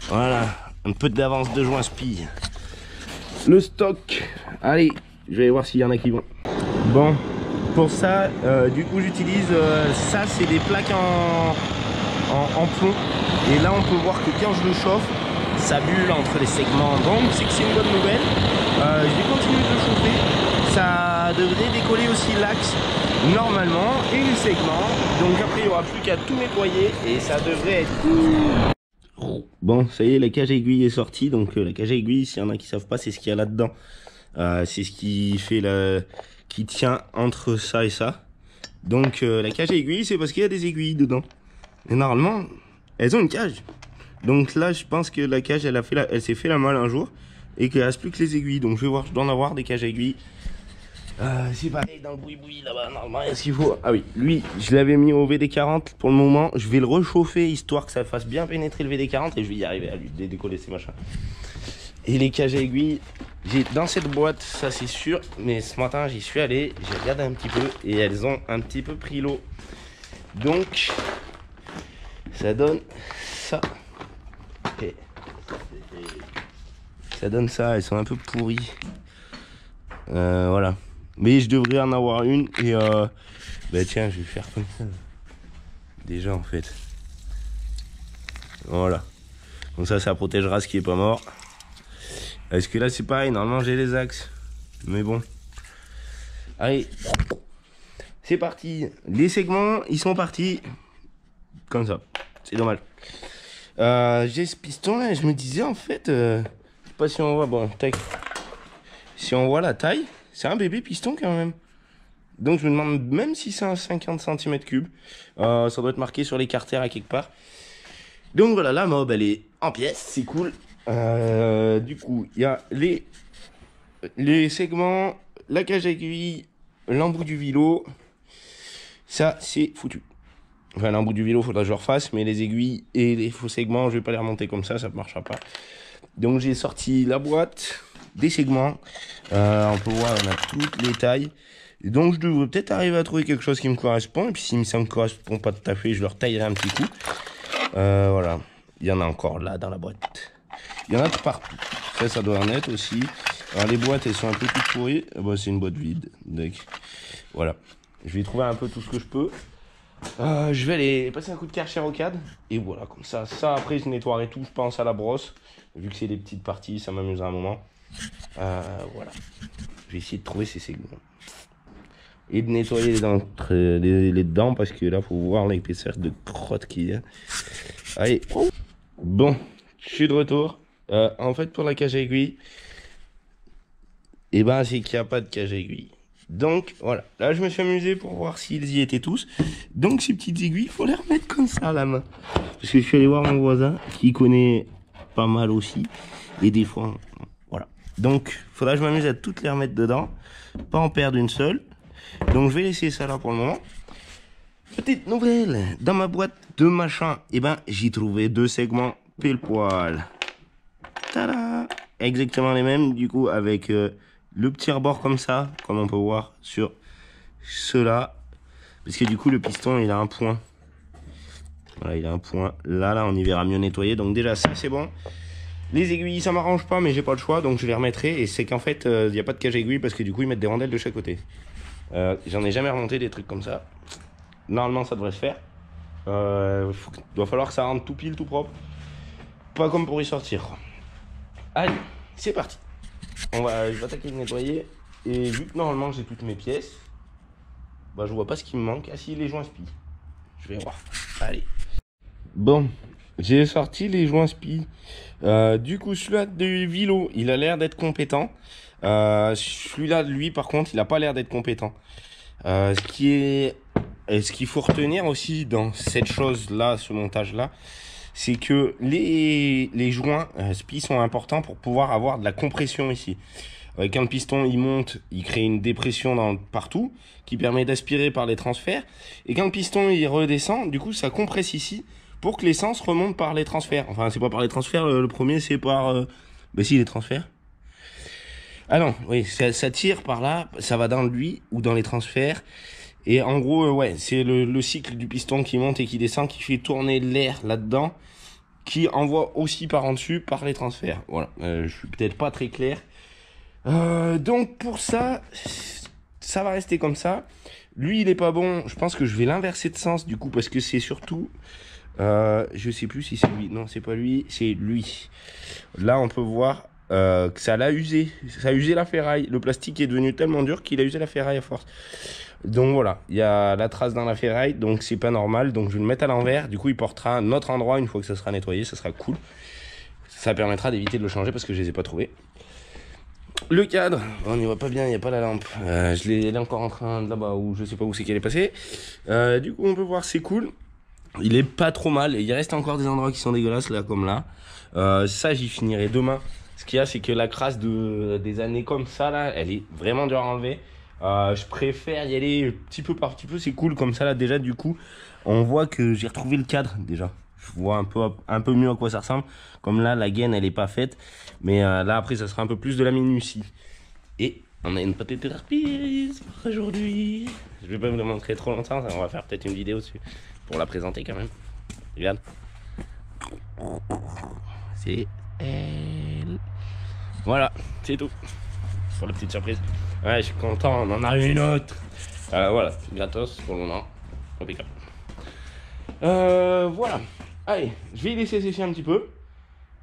A: Voilà, un peu d'avance de joints spi. Le stock, allez, je vais voir s'il y en a qui vont. Bon, pour ça, du coup j'utilise, ça c'est des plaques en plomb. Et là on peut voir que quand je le chauffe, ça bulle entre les segments. Donc c'est que c'est une bonne nouvelle. Je vais continuer de le chauffer. Ça devrait décoller aussi l'axe normalement et les segments. Donc après il n'y aura plus qu'à tout nettoyer et ça devrait être cool. Bon, ça y est, la cage aiguille est sortie. Donc la cage aiguille, s'il y en a qui savent pas, c'est ce qu'il y a là-dedans. C'est ce qui fait qui tient entre ça et ça. Donc la cage aiguille, c'est parce qu'il y a des aiguilles dedans. Et normalement, elles ont une cage. Donc là, je pense que la cage, elle s'est fait la malle un jour et qu'il ne reste plus que les aiguilles. Donc je vais voir, je dois en avoir des cages aiguilles. C'est pareil dans le boui-boui là-bas, normalement, est-ce qu'il faut... Ah oui, lui, je l'avais mis au VD40 pour le moment. Je vais le rechauffer histoire que ça fasse bien pénétrer le VD40 et je vais y arriver à lui décoller ces machins. Et les cages aiguilles, j'ai dans cette boîte, ça c'est sûr. Mais ce matin, j'y suis allé, j'ai regardé un petit peu et elles ont un petit peu pris l'eau. Donc, ça donne ça. Et ça donne ça, elles sont un peu pourries. Voilà. Mais je devrais en avoir une et bah tiens, je vais faire comme ça. Déjà en fait. Voilà. Comme ça protégera ce qui est pas mort. Est-ce que là c'est pareil, normalement j'ai les axes. Mais bon. Allez. C'est parti. Les segments, ils sont partis. Comme ça. C'est dommage. J'ai ce piston là et je me disais en fait, je sais pas si on voit, bon, tac. Si on voit la taille, c'est un bébé piston quand même. Donc je me demande même si c'est un 50 cm3. Ça doit être marqué sur les carters à quelque part. Donc voilà, la mob elle est en pièces, c'est cool. Du coup, il y a les segments, la cage aiguille, l'embout du vélo. Ça c'est foutu. Enfin, l'embout du vélo, faudra que je refasse, mais les aiguilles et les faux segments, je vais pas les remonter comme ça ne marchera pas. Donc j'ai sorti la boîte, des segments. On peut voir, on a toutes les tailles. Et donc je devrais peut-être arriver à trouver quelque chose qui me correspond. Et puis si ça me correspond pas tout à fait, je leur taillerai un petit coup. Voilà, il y en a encore là dans la boîte. Il y en a de partout. Ça doit en être aussi. Alors les boîtes, elles sont un peu toutes pourries. Bon, c'est une boîte vide. Donc voilà, je vais trouver un peu tout ce que je peux. Je vais aller passer un coup de Karcher au cadre. Et voilà, comme ça après je nettoierai tout, je pense, à la brosse. Vu que c'est des petites parties, ça m'amusera un moment. Voilà. Je vais essayer de trouver ces segments. Et de nettoyer les dents parce que là, faut voir l'épaisseur de crotte qu'il y a. Allez. Bon, je suis de retour. En fait, pour la cage à aiguille, et ben, c'est qu'il n'y a pas de cage à aiguille. Donc voilà, là je me suis amusé pour voir s'ils y étaient tous. Donc ces petites aiguilles, il faut les remettre comme ça à la main. Parce que je suis allé voir mon voisin qui connaît pas mal aussi. Et des fois, voilà. Donc il faudra que je m'amuse à toutes les remettre dedans. Pas en perdre une seule. Donc je vais laisser ça là pour le moment. Petite nouvelle, dans ma boîte de machin, et ben j'ai trouvé 2 segments pile poil. Tada! Exactement les mêmes, du coup avec... le petit rebord comme ça, comme on peut voir sur ceux-là. Parce que du coup, le piston, il a un point. Voilà, il a un point. Là, on y verra mieux nettoyer. Donc déjà, ça, c'est bon. Les aiguilles, ça m'arrange pas, mais j'ai pas le choix. Donc je les remettrai. Et c'est qu'en fait, il n'y a pas de cage aiguille parce que du coup, ils mettent des rondelles de chaque côté. J'en ai jamais remonté des trucs comme ça. Normalement, ça devrait se faire. Doit falloir que ça rentre tout pile, tout propre. Pas comme pour y sortir. Allez, c'est parti. Je vais attaquer de nettoyer. Et vu que normalement j'ai toutes mes pièces, bah je vois pas ce qui me manque. Ah si, les joints spi. Je vais voir. Allez. Bon, j'ai sorti les joints spi. Du coup, celui-là de Vilo, il a l'air d'être compétent. Celui-là, lui, par contre, il a pas l'air d'être compétent. Ce qu'il faut retenir aussi dans cette chose-là, ce montage-là, c'est que les joints spi sont importants pour pouvoir avoir de la compression ici. Quand le piston il monte, il crée une dépression partout qui permet d'aspirer par les transferts. Et quand le piston il redescend, du coup ça compresse ici pour que l'essence remonte par les transferts. Enfin c'est pas par les transferts, le premier c'est par... Bah si, les transferts. Ah non, oui, ça tire par là, ça va dans lui ou dans les transferts. Et en gros, ouais, c'est le cycle du piston qui monte et qui descend, qui fait tourner l'air là-dedans, qui envoie aussi par en dessus par les transferts. Voilà, je suis peut-être pas très clair. Donc pour ça, ça va rester comme ça. Lui, il est pas bon. Je pense que je vais l'inverser de sens du coup parce que c'est surtout, je sais plus si c'est lui. Non, c'est pas lui, c'est lui. Là, on peut voir que ça l'a usé. Ça a usé la ferraille. Le plastique est devenu tellement dur qu'il a usé la ferraille à force. Donc voilà, il y a la trace dans la ferraille, donc c'est pas normal. Donc je vais le mettre à l'envers. Du coup, il portera à un autre endroit une fois que ça sera nettoyé. Ça sera cool. Ça permettra d'éviter de le changer parce que je les ai pas trouvés. Le cadre, on n'y voit pas bien, il n'y a pas la lampe. Elle est encore en train de là-bas où je sais pas où c'est qu'elle est passée. Du coup, on peut voir, c'est cool. Il est pas trop mal. Il reste encore des endroits qui sont dégueulasses là, comme là. Ça, j'y finirai demain. Ce qu'il y a, c'est que la crasse des années comme ça là, elle est vraiment dure à enlever. Je préfère y aller petit peu par petit peu. C'est cool comme ça là. Déjà, du coup, on voit que j'ai retrouvé le cadre déjà. Je vois un peu mieux à quoi ça ressemble. Comme là, la gaine, elle est pas faite. Mais là, après, ça sera un peu plus de la minutie. Et on a une petite surprise pour aujourd'hui. Je vais pas vous la montrer trop longtemps. On va faire peut-être une vidéo dessus pour la présenter quand même. Regarde. C'est elle. Voilà, c'est tout. Pour la petite surprise. Ouais, je suis content. On en a une autre. Voilà, gratos pour le moment. Impeccable. Voilà. Allez, je vais y laisser sécher un petit peu.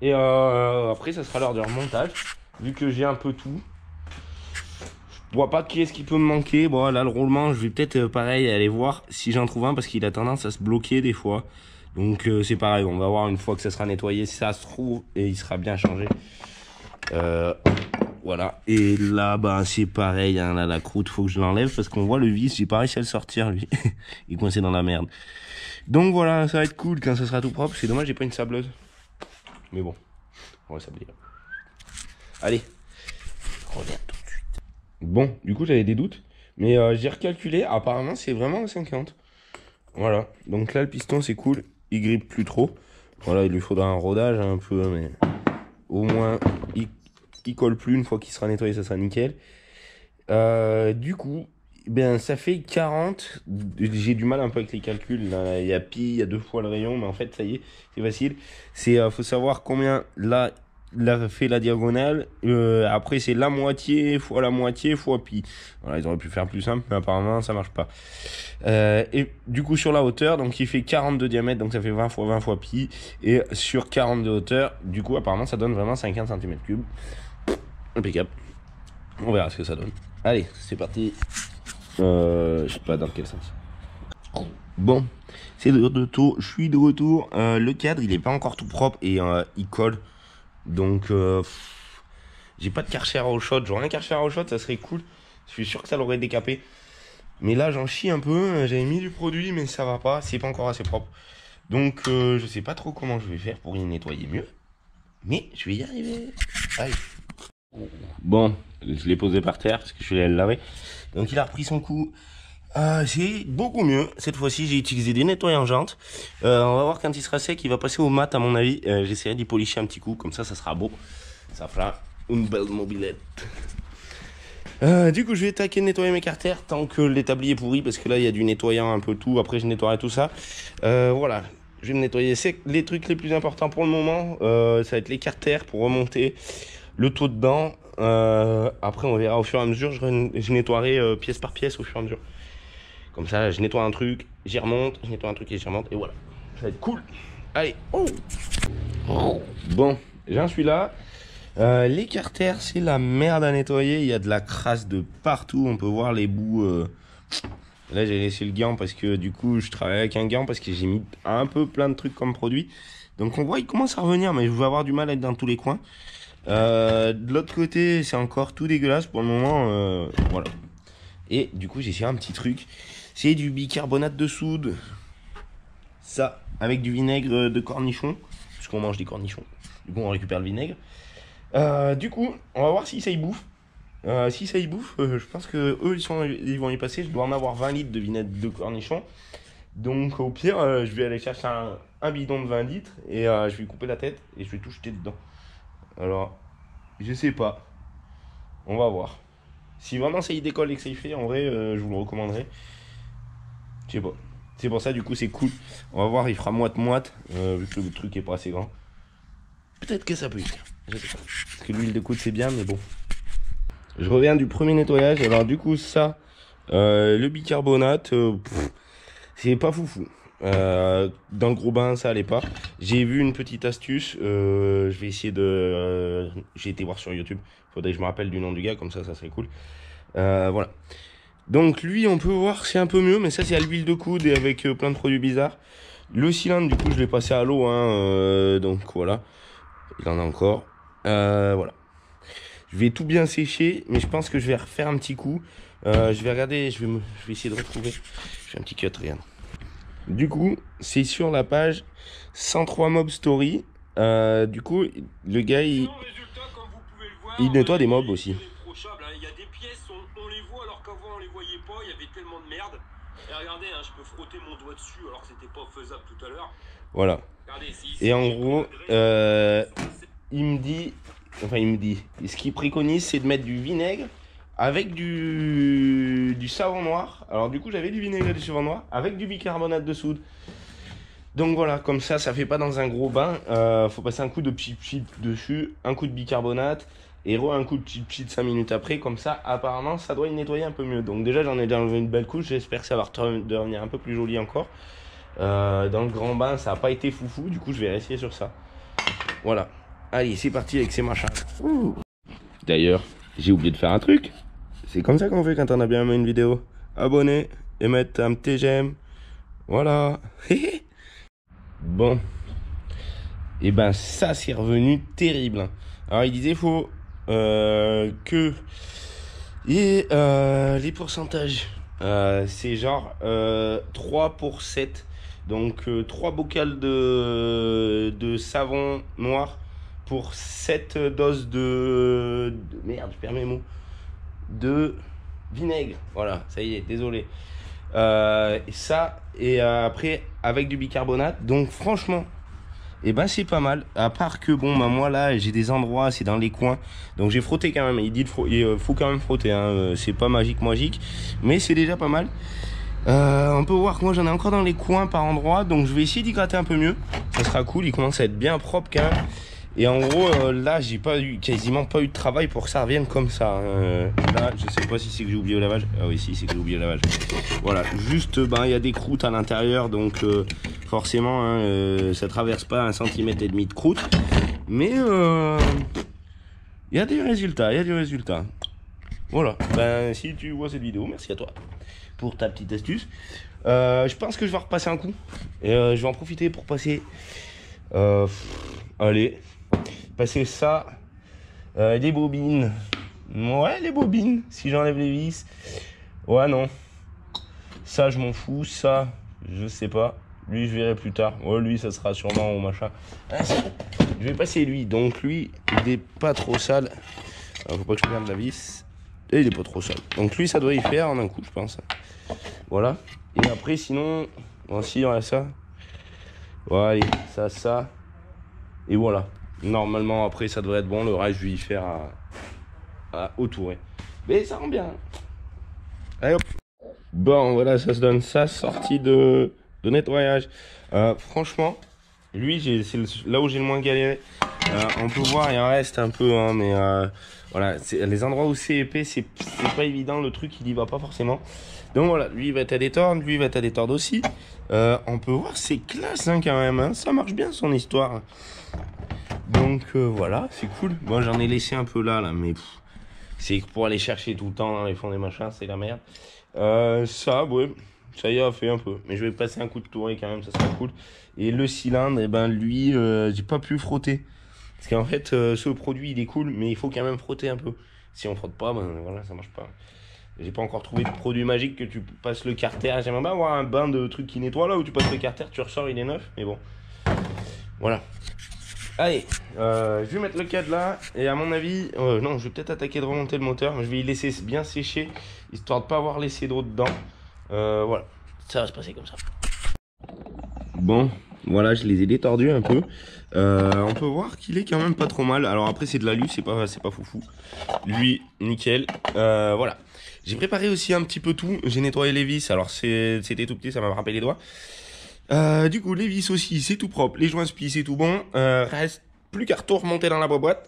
A: Et après, ça sera l'heure de remontage. Vu que j'ai un peu tout. Je vois pas qu'est-ce qui peut me manquer. Bon, là, le roulement, je vais peut-être, pareil, aller voir si j'en trouve un. Parce qu'il a tendance à se bloquer des fois. Donc, c'est pareil. On va voir une fois que ça sera nettoyé. Si ça se trouve, et il sera bien changé. Voilà. Et là, bah, c'est pareil. Hein, là, la croûte, faut que je l'enlève. Parce qu'on voit le vis. J'ai pas réussi à le sortir, lui. Il est coincé dans la merde. Donc voilà, ça va être cool quand ça sera tout propre. C'est dommage, j'ai pas une sableuse. Mais bon, on va sabler. Allez, on revient tout de suite. Bon, du coup, j'avais des doutes. Mais j'ai recalculé. Apparemment, c'est vraiment 50. Voilà. Donc là, le piston, c'est cool. Il grippe plus trop. Voilà, il lui faudra un rodage un peu. Mais au moins, il colle plus. Une fois qu'il sera nettoyé, ça sera nickel. Du coup... Ben, ça fait 40. J'ai du mal un peu avec les calculs. Là, il y a pi, il y a 2 fois le rayon, mais en fait, ça y est, c'est facile. Faut savoir combien là, fait la diagonale. Après, c'est la moitié fois pi. Voilà, ils auraient pu faire plus simple, mais apparemment, ça marche pas. Et du coup, sur la hauteur, donc il fait 40 de diamètre, donc ça fait 20 fois pi. Et sur 40 de hauteur, du coup, apparemment, ça donne vraiment 50 cm3. Impeccable. On verra ce que ça donne. Allez, c'est parti. Je sais pas dans quel sens. Bon, c'est de retour. Je suis de retour. Le cadre, il est pas encore tout propre et il colle. Donc, j'ai pas de Karcher à eau chaude. J'aurais un Karcher à eau chaude, ça serait cool. Je suis sûr que ça l'aurait décapé. Mais là, j'en chie un peu. J'avais mis du produit, mais ça va pas. C'est pas encore assez propre. Donc, je sais pas trop comment je vais faire pour y nettoyer mieux. Mais je vais y arriver. Allez. Bon, je l'ai posé par terre parce que je vais le laver. Donc il a repris son coup. C'est beaucoup mieux. Cette fois-ci, j'ai utilisé des nettoyants jantes. On va voir quand il sera sec. Il va passer au mat à mon avis. J'essaierai d'y policher un petit coup. Comme ça sera beau. Ça fera une belle mobilette. Du coup, je vais attaquer de nettoyer mes carters tant que l'établi est pourri. Parce que là, il y a du nettoyant un peu tout. Après, je nettoierai tout ça. Voilà. Je vais me nettoyer. C'est les trucs les plus importants pour le moment. Ça va être les carters pour remonter le taux dedans. Après on verra au fur et à mesure. Je nettoierai pièce par pièce au fur et à mesure. Comme ça je nettoie un truc, j'y remonte, je nettoie un truc et j'y remonte. Et voilà, ça va être cool. Allez. Bon, j'en suis là. Les carters, c'est la merde à nettoyer. Il y a de la crasse de partout. On peut voir les bouts. Là j'ai laissé le gant parce que du coup je travaille avec un gant parce que j'ai mis un peu plein de trucs comme produit. Donc on voit il commence à revenir, mais je vais avoir du mal à être dans tous les coins. De l'autre côté, c'est encore tout dégueulasse pour le moment. Voilà. Et du coup, j'ai essayé un petit truc. C'est du bicarbonate de soude. Ça, avec du vinaigre de cornichon. Puisqu'on mange des cornichons. Du coup, on récupère le vinaigre. Du coup, on va voir si ça y bouffe. Si ça y bouffe, je pense que eux ils vont y passer. Je dois en avoir 20 litres de vinaigre de cornichon. Donc au pire, je vais aller chercher un bidon de 20 litres et je vais couper la tête et je vais tout jeter dedans. Alors, je sais pas. On va voir. Si vraiment ça y décolle et que ça y fait, en vrai, je vous le recommanderais. Je sais pas. C'est pour ça, du coup, c'est cool. On va voir, il fera moite-moite, vu que le truc est pas assez grand. Peut-être que ça peut y faire. Je sais pas. Parce que l'huile de coude, c'est bien, mais bon. Je reviens du premier nettoyage. Alors, du coup, ça, le bicarbonate, c'est pas foufou. Dans le gros bain, ça allait pas. J'ai vu une petite astuce. Je vais essayer de. J'ai été voir sur YouTube. Faudrait que je me rappelle du nom du gars, comme ça serait cool. Voilà. Donc lui, on peut voir que c'est un peu mieux, mais ça c'est à l'huile de coude et avec plein de produits bizarres. Le cylindre, du coup, je l'ai passé à l'eau, hein, donc voilà. Il en a encore. Voilà. Je vais tout bien sécher, mais je pense que je vais refaire un petit coup. Je vais regarder, je vais essayer de retrouver. Je fais un petit cut, regarde. Du coup, c'est sur la page 103 Mob Story. Du coup, le gars, il nettoie des mobs aussi.
B: Il y a des pièces, on les voit alors qu'avant on les voyait pas, il y avait tellement de merde. Et regardez, hein, je peux frotter mon doigt dessus alors que c'était pas faisable tout à l'heure.
A: Voilà.
B: Regardez,
A: et en gros, il me dit, ce qu'il préconise, c'est de mettre du vinaigre avec du savon noir. Alors du coup, j'avais du vinaigre et du savon noir avec du bicarbonate de soude. Donc voilà, comme ça fait pas dans un gros bain. Faut passer un coup de pchit dessus, un coup de bicarbonate et un coup de pchit 5 minutes après. Comme ça, apparemment, ça doit y nettoyer un peu mieux. Donc déjà, j'en ai déjà enlevé une belle couche. J'espère que ça va devenir un peu plus joli encore. Dans le grand bain, ça n'a pas été foufou. Du coup, je vais essayer sur ça. Voilà. Allez, c'est parti avec ces machins. D'ailleurs, j'ai oublié de faire un truc. C'est comme ça qu'on fait quand on a bien aimé une vidéo. Abonner et mettre un petit j'aime. Voilà. Bon. Et ben ça c'est revenu terrible. Alors il disait faut que les pourcentages c'est genre 3 pour 7. Donc 3 bocals de savon noir pour 7 doses de merde, je perds mes mots, de vinaigre. Voilà, ça y est, désolé. Ça et après avec du bicarbonate. Donc franchement, et ben c'est pas mal. À part que bon, bah moi là j'ai des endroits, c'est dans les coins, donc j'ai frotté quand même. Il dit il faut quand même frotter, hein. C'est pas magique, mais c'est déjà pas mal. On peut voir que moi j'en ai encore dans les coins par endroit, donc je vais essayer d'y gratter un peu mieux. Ça sera cool. Il commence à être bien propre quand même. Et en gros, là, j'ai quasiment pas eu de travail pour que ça revienne comme ça. Là, je sais pas si c'est que j'ai oublié le lavage. Ah oui, si, c'est que j'ai oublié le lavage. Voilà, juste, il y a des croûtes à l'intérieur, donc forcément, hein, ça traverse pas 1,5 cm de croûte. Mais il y a des résultats, Voilà, si tu vois cette vidéo, merci à toi pour ta petite astuce. Je pense que je vais repasser un coup. Et je vais en profiter pour passer... allez... Passer ça, les bobines. Ouais, les bobines. Si j'enlève les vis. Ouais, non. Ça, je m'en fous. Ça, je sais pas. Lui, je verrai plus tard. Ouais, lui, ça sera sûrement au machin. Je vais passer lui. Donc, lui, il est pas trop sale. Alors, faut pas que je perde la vis. Et il est pas trop sale. Donc, lui, ça doit y faire en un coup, je pense. Voilà. Et après, sinon, voici, on a ça. Ouais, allez, ça. Et voilà. Normalement, après, ça devrait être bon. Le reste, je vais y faire autour. Mais ça rend bien. Allez hop. Bon, voilà, ça se donne ça, sortie de nettoyage. Franchement, lui, c'est là où j'ai le moins galéré. On peut voir, il en reste un peu, hein, mais voilà, les endroits où c'est épais, c'est pas évident. Le truc, il y va pas forcément. Donc voilà, lui, il va être à détordre. Lui, il va être à détordre aussi. On peut voir, c'est classe, hein, quand même. Hein. Ça marche bien, son histoire. Donc voilà, c'est cool. Bon, j'en ai laissé un peu là, mais c'est pour aller chercher tout le temps dans les fonds des machins, c'est la merde. Ça, ouais, ça y a fait un peu. Mais je vais passer un coup de tourée quand même, ça sera cool. Et le cylindre, et ben lui, j'ai pas pu frotter. Parce qu'en fait, ce produit, il est cool, mais il faut quand même frotter un peu. Si on frotte pas, ben voilà, ça marche pas. J'ai pas encore trouvé de produit magique que tu passes le carter. J'aimerais bien avoir un bain de trucs qui nettoie là où tu passes le carter, tu ressors, il est neuf. Mais bon, voilà. Allez, je vais mettre le cadre là. Et à mon avis, non, je vais peut-être attaquer de remonter le moteur. Mais je vais y laisser bien sécher, histoire de pas avoir laissé d'eau dedans. Voilà, ça va se passer comme ça. Bon, voilà, je les ai détordus un peu. On peut voir qu'il est quand même pas trop mal. Alors après, c'est de l'alu, c'est pas foufou. Lui, nickel. Voilà. J'ai préparé aussi un petit peu tout. J'ai nettoyé les vis. Alors c'était tout petit, ça m'a rappelé les doigts. Du coup, les vis aussi, c'est tout propre. Les joints spi, c'est tout bon. Reste plus qu'à tout remonter dans la boîte.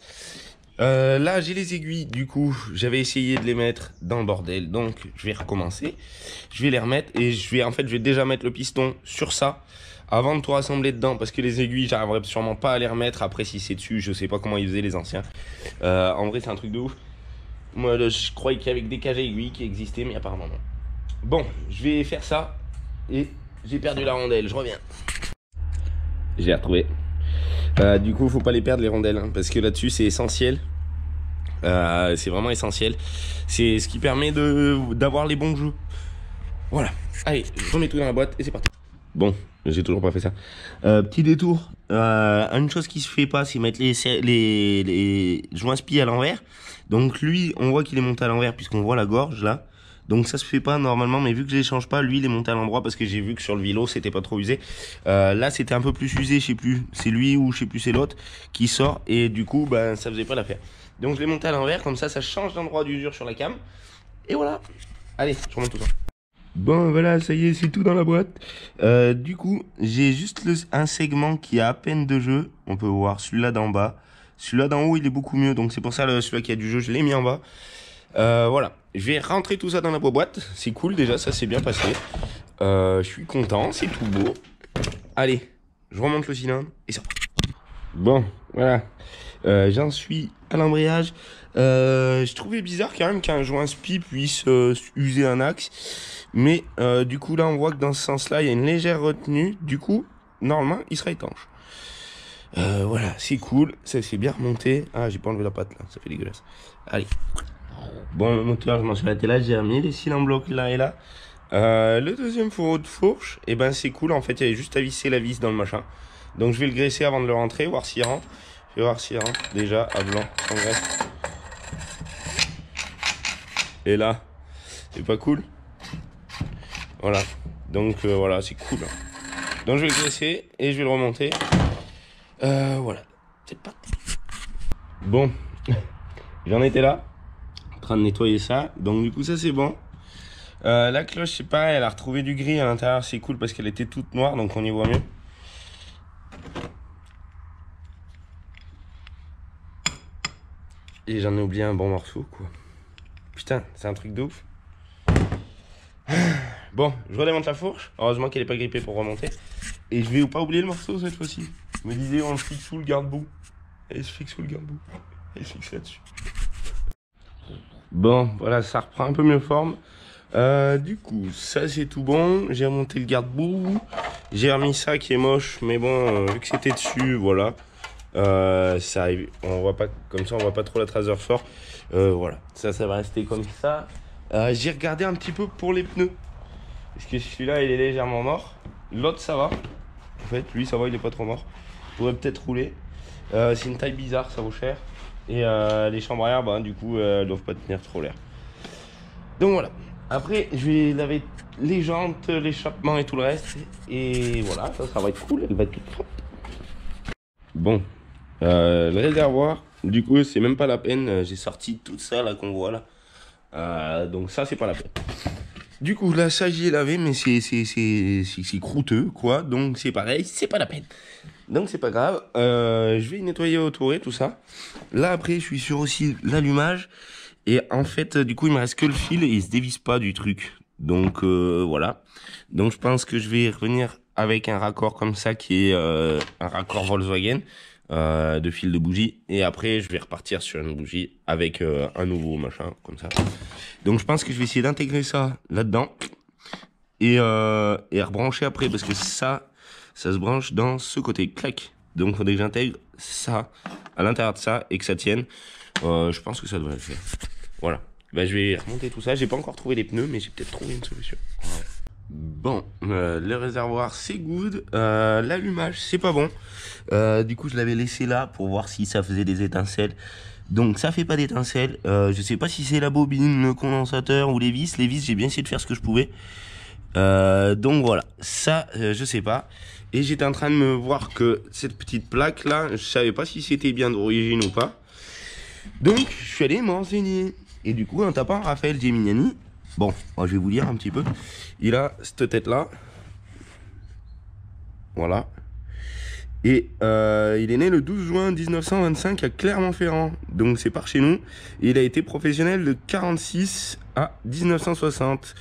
A: Là, j'ai les aiguilles. Du coup, j'avais essayé de les mettre dans le bordel. Donc, je vais recommencer. Je vais les remettre et je vais déjà mettre le piston sur ça avant de tout rassembler dedans. Parce que les aiguilles, j'arriverai sûrement pas à les remettre. Après, si c'est dessus, je sais pas comment ils faisaient les anciens. En vrai, c'est un truc de ouf. Moi, je croyais qu'il y avait des cages à aiguilles qui existaient, mais apparemment non. Bon, je vais faire ça et j'ai perdu la rondelle. Je reviens. J'ai retrouvé. Du coup, faut pas les perdre les rondelles, hein, parce que là-dessus, c'est essentiel. C'est vraiment essentiel. C'est ce qui permet d'avoir les bons jeux. Voilà. Allez, je remets tout dans la boîte et c'est parti. Bon, j'ai toujours pas fait ça. Petit détour. Une chose qui se fait pas, c'est mettre les joints spi à l'envers. Donc lui, on voit qu'il est monté à l'envers puisqu'on voit la gorge là. Donc ça se fait pas normalement, mais vu que je les change pas, lui il est monté à l'endroit parce que j'ai vu que sur le vélo c'était pas trop usé. Là c'était un peu plus usé, je sais plus, c'est lui ou je sais plus c'est l'autre qui sort et du coup ben ça faisait pas l'affaire. Donc je l'ai monté à l'envers, comme ça change d'endroit d'usure sur la cam. Et voilà. Allez, je remonte tout ça. Bon voilà, ça y est, c'est tout dans la boîte. Du coup, j'ai juste un segment qui a à peine de jeu. On peut voir celui-là d'en bas. Celui-là d'en haut, il est beaucoup mieux. Donc c'est pour ça, celui-là qui a du jeu, je l'ai mis en bas. Voilà, je vais rentrer tout ça dans la boîte. C'est cool déjà, ça s'est bien passé. Je suis content, c'est tout beau. Allez, je remonte le cylindre et ça. Bon, voilà. J'en suis à l'embrayage. Je trouvais bizarre quand même qu'un joint spi puisse user un axe. Mais du coup là on voit que dans ce sens-là il y a une légère retenue. Du coup, normalement il sera étanche. Voilà, c'est cool. Ça c'est bien remonté. Ah, j'ai pas enlevé la patte là, ça fait dégueulasse. Allez. Bon, le moteur, je m'en suis arrêté là, j'ai remis les cils en bloc là et là. Le deuxième fourreau de fourche, et ben c'est cool, en fait, il y avait juste à visser la vis dans le machin. Donc je vais le graisser avant de le rentrer, voir s'il rentre. Je vais voir s'il rentre, déjà, à blanc, sans graisse. Et là, c'est pas cool. Voilà, donc voilà, c'est cool. Donc je vais le graisser et je vais le remonter. Voilà, c'est parti. Bon, j'en étais là. En train de nettoyer ça, donc du coup ça c'est bon. La cloche c'est pareil, elle a retrouvé du gris à l'intérieur, c'est cool parce qu'elle était toute noire, donc on y voit mieux. Et j'en ai oublié un bon morceau quoi. Putain, c'est un truc de ouf. Bon, je redémonte la fourche, heureusement qu'elle est pas grippée pour remonter. Et je vais pas oublier le morceau cette fois-ci. Je me disais on le fixe sous le garde-boue. Et je fixe sous le garde-boue. Et je fixe là-dessus. Bon, voilà, ça reprend un peu mieux forme. Du coup, ça c'est tout bon. J'ai remonté le garde-boue. J'ai remis ça qui est moche, mais bon, vu que c'était dessus, voilà. Ça arrive. On voit pas comme ça, on voit pas trop la trace de ressort. Voilà, ça va rester comme ça. J'ai regardé un petit peu pour les pneus. Parce que celui-là, il est légèrement mort. L'autre, ça va. En fait, lui, ça va, il est pas trop mort. Il pourrait peut-être rouler. C'est une taille bizarre, ça vaut cher. Et les chambres arrière, bah, du coup, elles doivent pas tenir trop l'air. Donc voilà. Après, je vais laver les jantes, l'échappement et tout le reste. Et voilà, ça va être cool. Elle va être toute propre. Bon, le réservoir, du coup, c'est même pas la peine. J'ai sorti tout ça là qu'on voit là. Donc ça, c'est pas la peine. Du coup, là, ça, j'y ai lavé, mais c'est croûteux, quoi. Donc c'est pareil, c'est pas la peine. Donc c'est pas grave. Je vais nettoyer autour et tout ça. Là, après, je suis sur aussi l'allumage. Et en fait, du coup, il me reste que le fil et il se dévisse pas du truc. Donc voilà. Donc je pense que je vais revenir avec un raccord comme ça qui est un raccord Volkswagen de fil de bougie. Et après, je vais repartir sur une bougie avec un nouveau machin comme ça. Donc je pense que je vais essayer d'intégrer ça là-dedans et rebrancher après parce que ça se branche dans ce côté. Clac. Donc il faudrait que j'intègre ça à l'intérieur de ça et que ça tienne. Je pense que ça devrait le faire. Voilà. Ben, je vais remonter tout ça. J'ai pas encore trouvé les pneus, mais j'ai peut-être trouvé une solution. Ouais. Bon. Bon, le réservoir c'est good, l'allumage c'est pas bon. Du coup je l'avais laissé là pour voir si ça faisait des étincelles. Donc ça fait pas d'étincelles. Je sais pas si c'est la bobine, le condensateur ou les vis. Les vis j'ai bien essayé de faire ce que je pouvais. Donc voilà, ça je sais pas. Et j'étais en train de me voir que cette petite plaque là, je savais pas si c'était bien d'origine ou pas. Donc je suis allé m'enseigner. Et du coup en tapant Raphaël Geminiani, bon, moi je vais vous dire un petit peu. Il a cette tête là. Voilà. Et il est né le 12 juin 1925 à Clermont-Ferrand. Donc c'est par chez nous. Et il a été professionnel de 46 à 1960.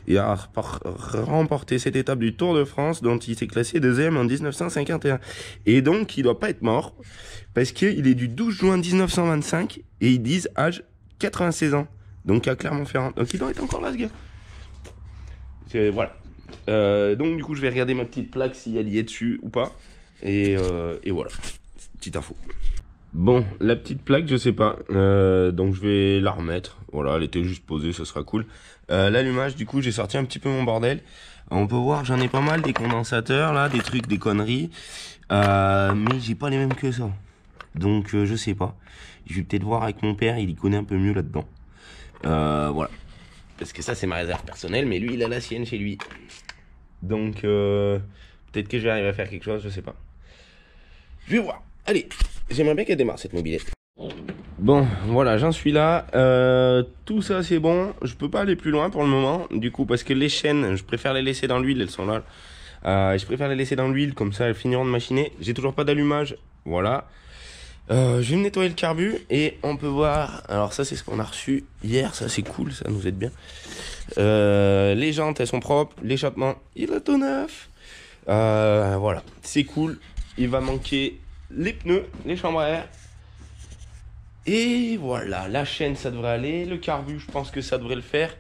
A: Il a remporté cette étape du Tour de France dont il s'est classé deuxième en 1951. Et donc il doit pas être mort. Parce qu'il est du 12 juin 1925 et ils disent âge 96 ans. Donc à Clermont-Ferrand. Donc il doit être encore là ce gars. Voilà. Donc du coup je vais regarder ma petite plaque si elle y est dessus ou pas. Et voilà, petite info. Bon, la petite plaque je sais pas, donc je vais la remettre. Voilà, elle était juste posée, ça sera cool. L'allumage du coup j'ai sorti un petit peu mon bordel. On peut voir j'en ai pas mal, des condensateurs là, des trucs, des conneries. Mais j'ai pas les mêmes que ça. Donc je sais pas. Je vais peut-être voir avec mon père, il y connaît un peu mieux là-dedans. Voilà. Parce que ça c'est ma réserve personnelle, mais lui il a la sienne chez lui. Donc peut-être que je vais arriver à faire quelque chose, je sais pas. Je vais voir. Allez, j'aimerais bien qu'elle démarre cette mobilette. Bon, voilà, j'en suis là. Tout ça c'est bon. Je peux pas aller plus loin pour le moment. Du coup, parce que les chaînes, je préfère les laisser dans l'huile, elles sont là. Je préfère les laisser dans l'huile, comme ça elles finiront de machiner. J'ai toujours pas d'allumage. Voilà. Je vais me nettoyer le carbu et on peut voir. Alors ça c'est ce qu'on a reçu hier, ça c'est cool, ça nous aide bien. Les jantes elles sont propres, l'échappement il est tout neuf. Voilà, c'est cool. Il va manquer les pneus, les chambres à air. Et voilà, la chaîne ça devrait aller. Le carbu je pense que ça devrait le faire.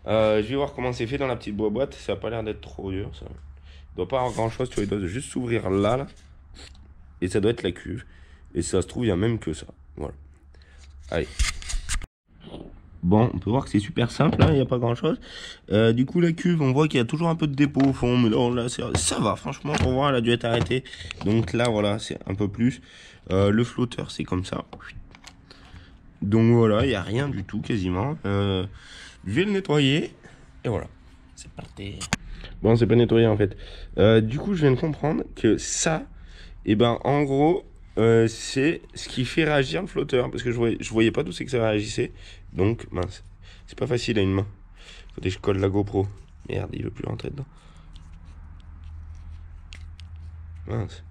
A: Je vais voir comment c'est fait dans la petite boîte. Ça a pas l'air d'être trop dur ça. Il doit pas avoir grand chose, tu vois, il doit juste s'ouvrir là. Et ça doit être la cuve. Et ça se trouve, il y a même que ça. Voilà. Allez. Bon, on peut voir que c'est super simple, hein, il n'y a pas grand chose. Du coup, la cuve, on voit qu'il y a toujours un peu de dépôt au fond. Mais là, ça va, franchement, pour voir, elle a dû être arrêtée. Donc là, voilà, c'est un peu plus. Le flotteur, c'est comme ça. Donc voilà, il n'y a rien du tout, quasiment. Je vais le nettoyer. Et voilà. C'est parti. Bon, c'est pas nettoyé, en fait. Du coup, je viens de comprendre que ça, et ben, en gros... c'est ce qui fait réagir le flotteur. Parce que je voyais pas d'où c'est que ça réagissait. Donc mince, c'est pas facile à une main. Faudrait que je colle la GoPro. Merde, il veut plus rentrer dedans. Mince.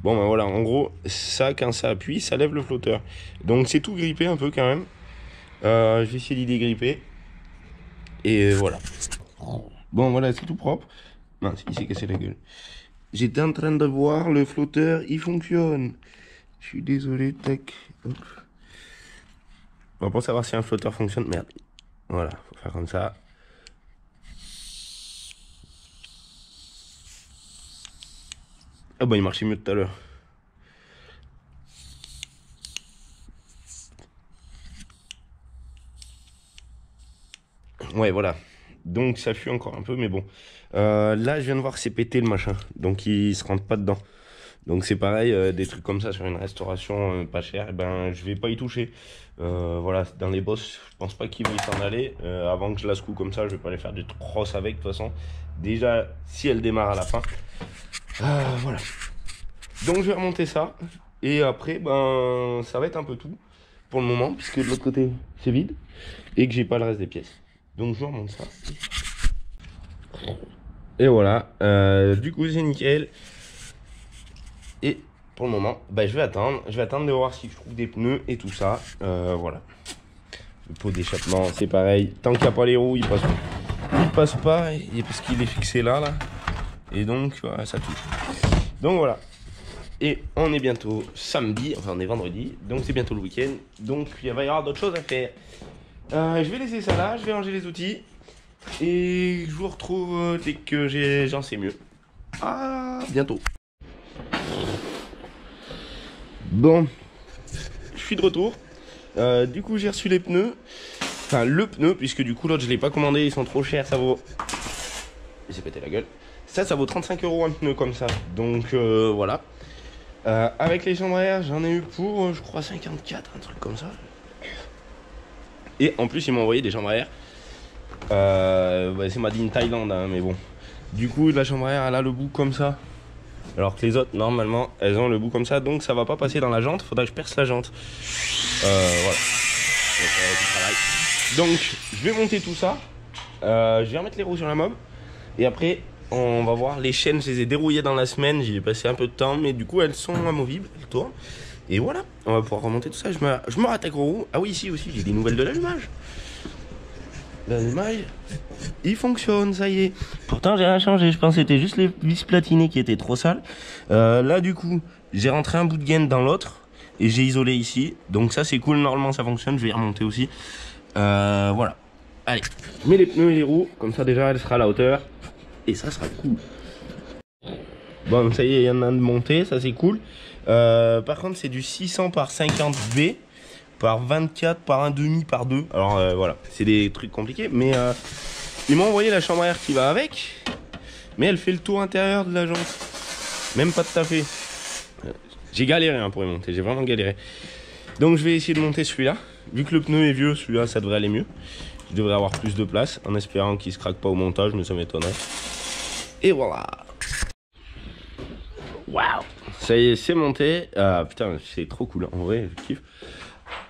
A: Bon ben voilà, en gros, ça quand ça appuie, ça lève le flotteur. Donc c'est tout grippé un peu quand même. Je vais essayer d'y dégripper. Et voilà. Bon voilà, c'est tout propre. Mince, il s'est cassé la gueule. J'étais en train de voir le flotteur, il fonctionne. Je suis désolé, tac. Hop. Bon, pour savoir si un flotteur fonctionne, merde. Voilà, faut faire comme ça. Ah bah il marchait mieux tout à l'heure. Ouais, voilà. Donc ça fuit encore un peu, mais bon. Là, je viens de voir que c'est pété le machin. Donc il se rentre pas dedans. Donc c'est pareil, des trucs comme ça sur une restauration pas chère, eh ben je vais pas y toucher. Voilà, dans les bosses, je pense pas qu'ils vont s'en aller. Avant que je la secoue comme ça, je vais pas aller faire du cross avec de toute façon. Déjà, si elle démarre à la fin. Voilà. Donc je vais remonter ça. Et après, ben ça va être un peu tout pour le moment, puisque de l'autre côté c'est vide. Et que j'ai pas le reste des pièces. Donc je remonte ça. Et voilà. Du coup c'est nickel. Et pour le moment, bah, je vais attendre de voir si je trouve des pneus et tout ça. Voilà. Le pot d'échappement, c'est pareil. Tant qu'il n'y a pas les roues, il passe pas. Parce qu'il est fixé là. Et donc, voilà, ça touche. Donc voilà. Et on est bientôt samedi, enfin on est vendredi. Donc c'est bientôt le week-end. Donc il va y avoir d'autres choses à faire. Je vais laisser ça là, je vais ranger les outils. Et je vous retrouve dès que j'en sais mieux. À bientôt. Bon, je suis de retour. Du coup, j'ai reçu les pneus. Enfin, le pneu, puisque du coup, l'autre, je l'ai pas commandé. Ils sont trop chers, ça vaut il s'est pété la gueule. Ça vaut 35 € un pneu comme ça. Donc voilà. Avec les chambres à air, j'en ai eu pour, je crois, 54, un truc comme ça. Et en plus, ils m'ont envoyé des chambres à air. C'est made in Thaïlande, hein, mais bon. Du coup, la chambre à air, elle a le bout comme ça. Alors que les autres, normalement, elles ont le bout comme ça. Donc ça va pas passer dans la jante. Faudra que je perce la jante. Voilà. Donc, je vais monter tout ça. Je vais remettre les roues sur la mob. Et après, on va voir les chaînes. Je les ai dérouillées dans la semaine. J'y ai passé un peu de temps. Mais du coup, elles sont amovibles. Elles tournent. Et voilà. On va pouvoir remonter tout ça. Je me rattaque aux roues. Ah oui, ici aussi, j'ai des nouvelles de l'allumage. L'allumage, il fonctionne, ça y est. Pourtant, j'ai rien changé. Je pense que c'était juste les vis platinées qui étaient trop sales. Là, du coup, j'ai rentré un bout de gaine dans l'autre. Et j'ai isolé ici. Donc ça, c'est cool. Normalement, ça fonctionne. Je vais y remonter aussi. Voilà. Allez, je mets les pneus et les roues. Comme ça, déjà, elle sera à la hauteur. Et ça sera cool. Bon, ça y est, il y en a un de monté. Ça, c'est cool. Par contre, c'est du 600 par 50 V. Par 24, par 1,5, par 2. Alors voilà, c'est des trucs compliqués. Mais ils m'ont envoyé la chambre à air qui va avec. Mais elle fait le tour intérieur de la jante. Même pas tout à fait. J'ai galéré hein, pour y monter, j'ai vraiment galéré. Donc je vais essayer de monter celui-là. Vu que le pneu est vieux, celui-là ça devrait aller mieux. Je devrais avoir plus de place en espérant qu'il se craque pas au montage, mais ça m'étonnerait. Et voilà. Waouh. Ça y est, c'est monté. Putain, c'est trop cool, en vrai, je kiffe.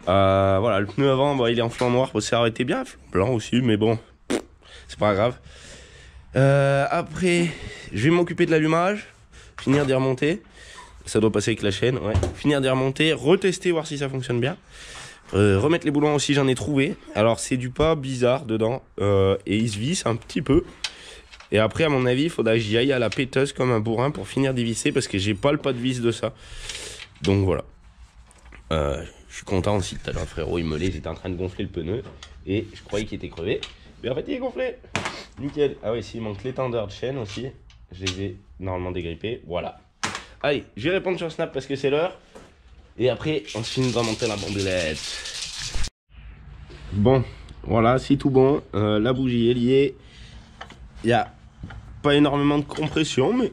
A: Voilà, le pneu avant, bah, il est en flanc noir, ça aurait été bien, blanc aussi, mais bon, c'est pas grave. Après, je vais m'occuper de l'allumage, finir d'y remonter. Ça doit passer avec la chaîne, ouais. Finir d'y remonter, retester, voir si ça fonctionne bien. Remettre les boulons aussi, j'en ai trouvé. Alors, c'est du pas bizarre dedans, et il se visse un petit peu. Et après, à mon avis, il faudra que j'y aille à la péteuse comme un bourrin pour finir d'y visser, parce que j'ai pas le pas de vis de ça. Donc voilà. Je suis content aussi, tout à l'heure, frérot, il me l'est, j'étais en train de gonfler le pneu et je croyais qu'il était crevé. Mais en fait, il est gonflé. Nickel. Ah oui, s'il manque l'étendeur de chaîne aussi, je les ai normalement dégrippés. Voilà. Allez, je vais répondre sur Snap parce que c'est l'heure. Et après, on finit de remonter la bombilette. Bon, voilà, c'est tout bon. La bougie est liée. Il n'y a pas énormément de compression, mais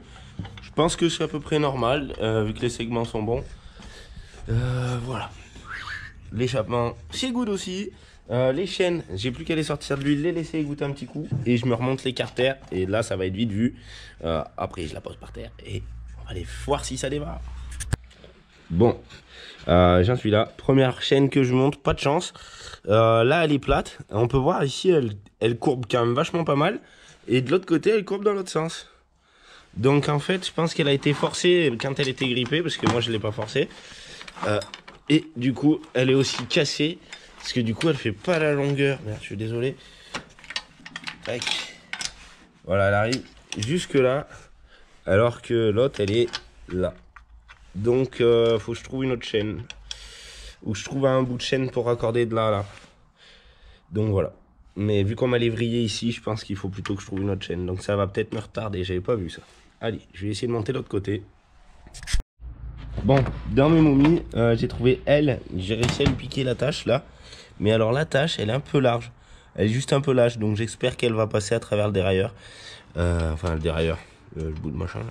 A: je pense que c'est à peu près normal vu que les segments sont bons. Voilà. L'échappement, c'est good aussi. Les chaînes, j'ai plus qu'à les sortir de l'huile, les laisser égoutter un petit coup. Et je me remonte les carters. Et là, ça va être vite vu. Après, je la pose par terre. Et on va aller voir si ça démarre. Bon, j'en suis là. Première chaîne que je monte, pas de chance. Là, elle est plate. On peut voir ici, elle courbe quand même vachement pas mal. Et de l'autre côté, elle courbe dans l'autre sens. Donc en fait, je pense qu'elle a été forcée quand elle était grippée. Parce que moi, je ne l'ai pas forcée. Et du coup, elle est aussi cassée. Parce que du coup, elle fait pas la longueur. Merde, je suis désolé. Tac. Voilà, elle arrive jusque là. Alors que l'autre, elle est là. Donc, faut que je trouve une autre chaîne. Ou je trouve un bout de chaîne pour raccorder de là à là. Donc voilà. Mais vu qu'on m'a lévrillé ici, je pense qu'il faut plutôt que je trouve une autre chaîne. Donc ça va peut-être me retarder. J'avais pas vu ça. Allez, je vais essayer de monter de l'autre côté. Bon, dans mes momies, j'ai trouvé elle. J'ai réussi à lui piquer l'attache là. Mais alors l'attache, elle est un peu large. Elle est juste un peu lâche. Donc j'espère qu'elle va passer à travers le dérailleur. Enfin, le dérailleur. Le bout de machin là.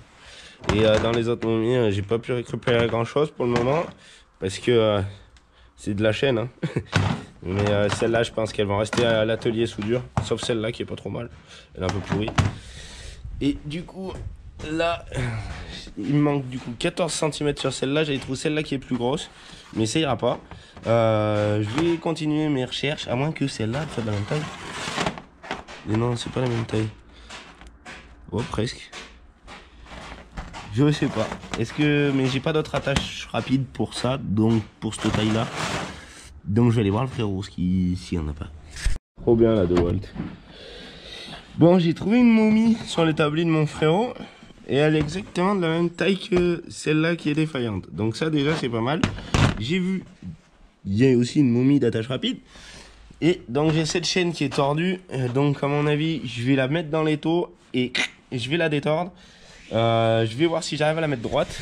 A: Et dans les autres momies, j'ai pas pu récupérer grand chose pour le moment. Parce que c'est de la chaîne. Hein. Mais celle-là, je pense qu'elles vont rester à l'atelier soudure. Sauf celle-là qui est pas trop mal. Elle est un peu pourrie. Et du coup, là, il me manque du coup 14 cm sur celle-là. J'avais trouvé celle-là qui est plus grosse. Mais ça ira pas. Je vais continuer mes recherches. À moins que celle-là soit de la même taille. Mais non, c'est pas la même taille. Oh, presque. Je sais pas. Est-ce que. Mais j'ai pas d'autres attaches rapides pour ça. Donc, pour cette taille-là. Donc, je vais aller voir le frérot s'il y en a pas. Trop bien la DeWalt. Bon, j'ai trouvé une momie sur l'établi de mon frérot. Et elle est exactement de la même taille que celle-là qui est défaillante. Donc, ça, déjà, c'est pas mal. J'ai vu. Il y a aussi une momie d'attache rapide. Et donc, j'ai cette chaîne qui est tordue. Donc, à mon avis, je vais la mettre dans l'étau et je vais la détordre. Je vais voir si j'arrive à la mettre droite.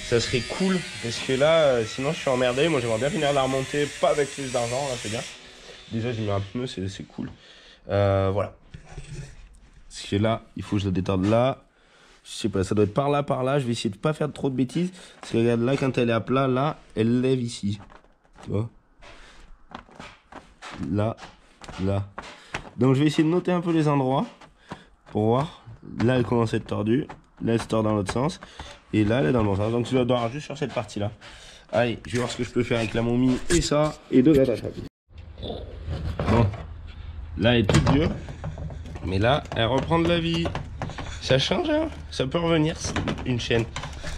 A: Ça serait cool parce que là sinon je suis emmerdé. Moi j'aimerais bien finir la remonter, pas avec plus d'argent, là c'est bien. Déjà j'ai mis un pneu, c'est cool. Voilà. Parce que là, il faut que je la détende là. Je sais pas, ça doit être par là. Je vais essayer de pas faire trop de bêtises. Parce que regarde là, quand elle est à plat, là, elle lève ici. Tu vois? Là. Donc je vais essayer de noter un peu les endroits. Pour voir. Là, elle commence à être tordue. Là, elle se tord dans l'autre sens. Et là, elle est dans le bon sens. Donc je dois avoir juste sur cette partie-là. Allez, je vais voir ce que je peux faire avec la momie et ça. Et deux attaches rapides. Bon. Là, elle est toute dure. Mais là, elle reprend de la vie. Ça change, hein. Ça peut revenir, une chaîne.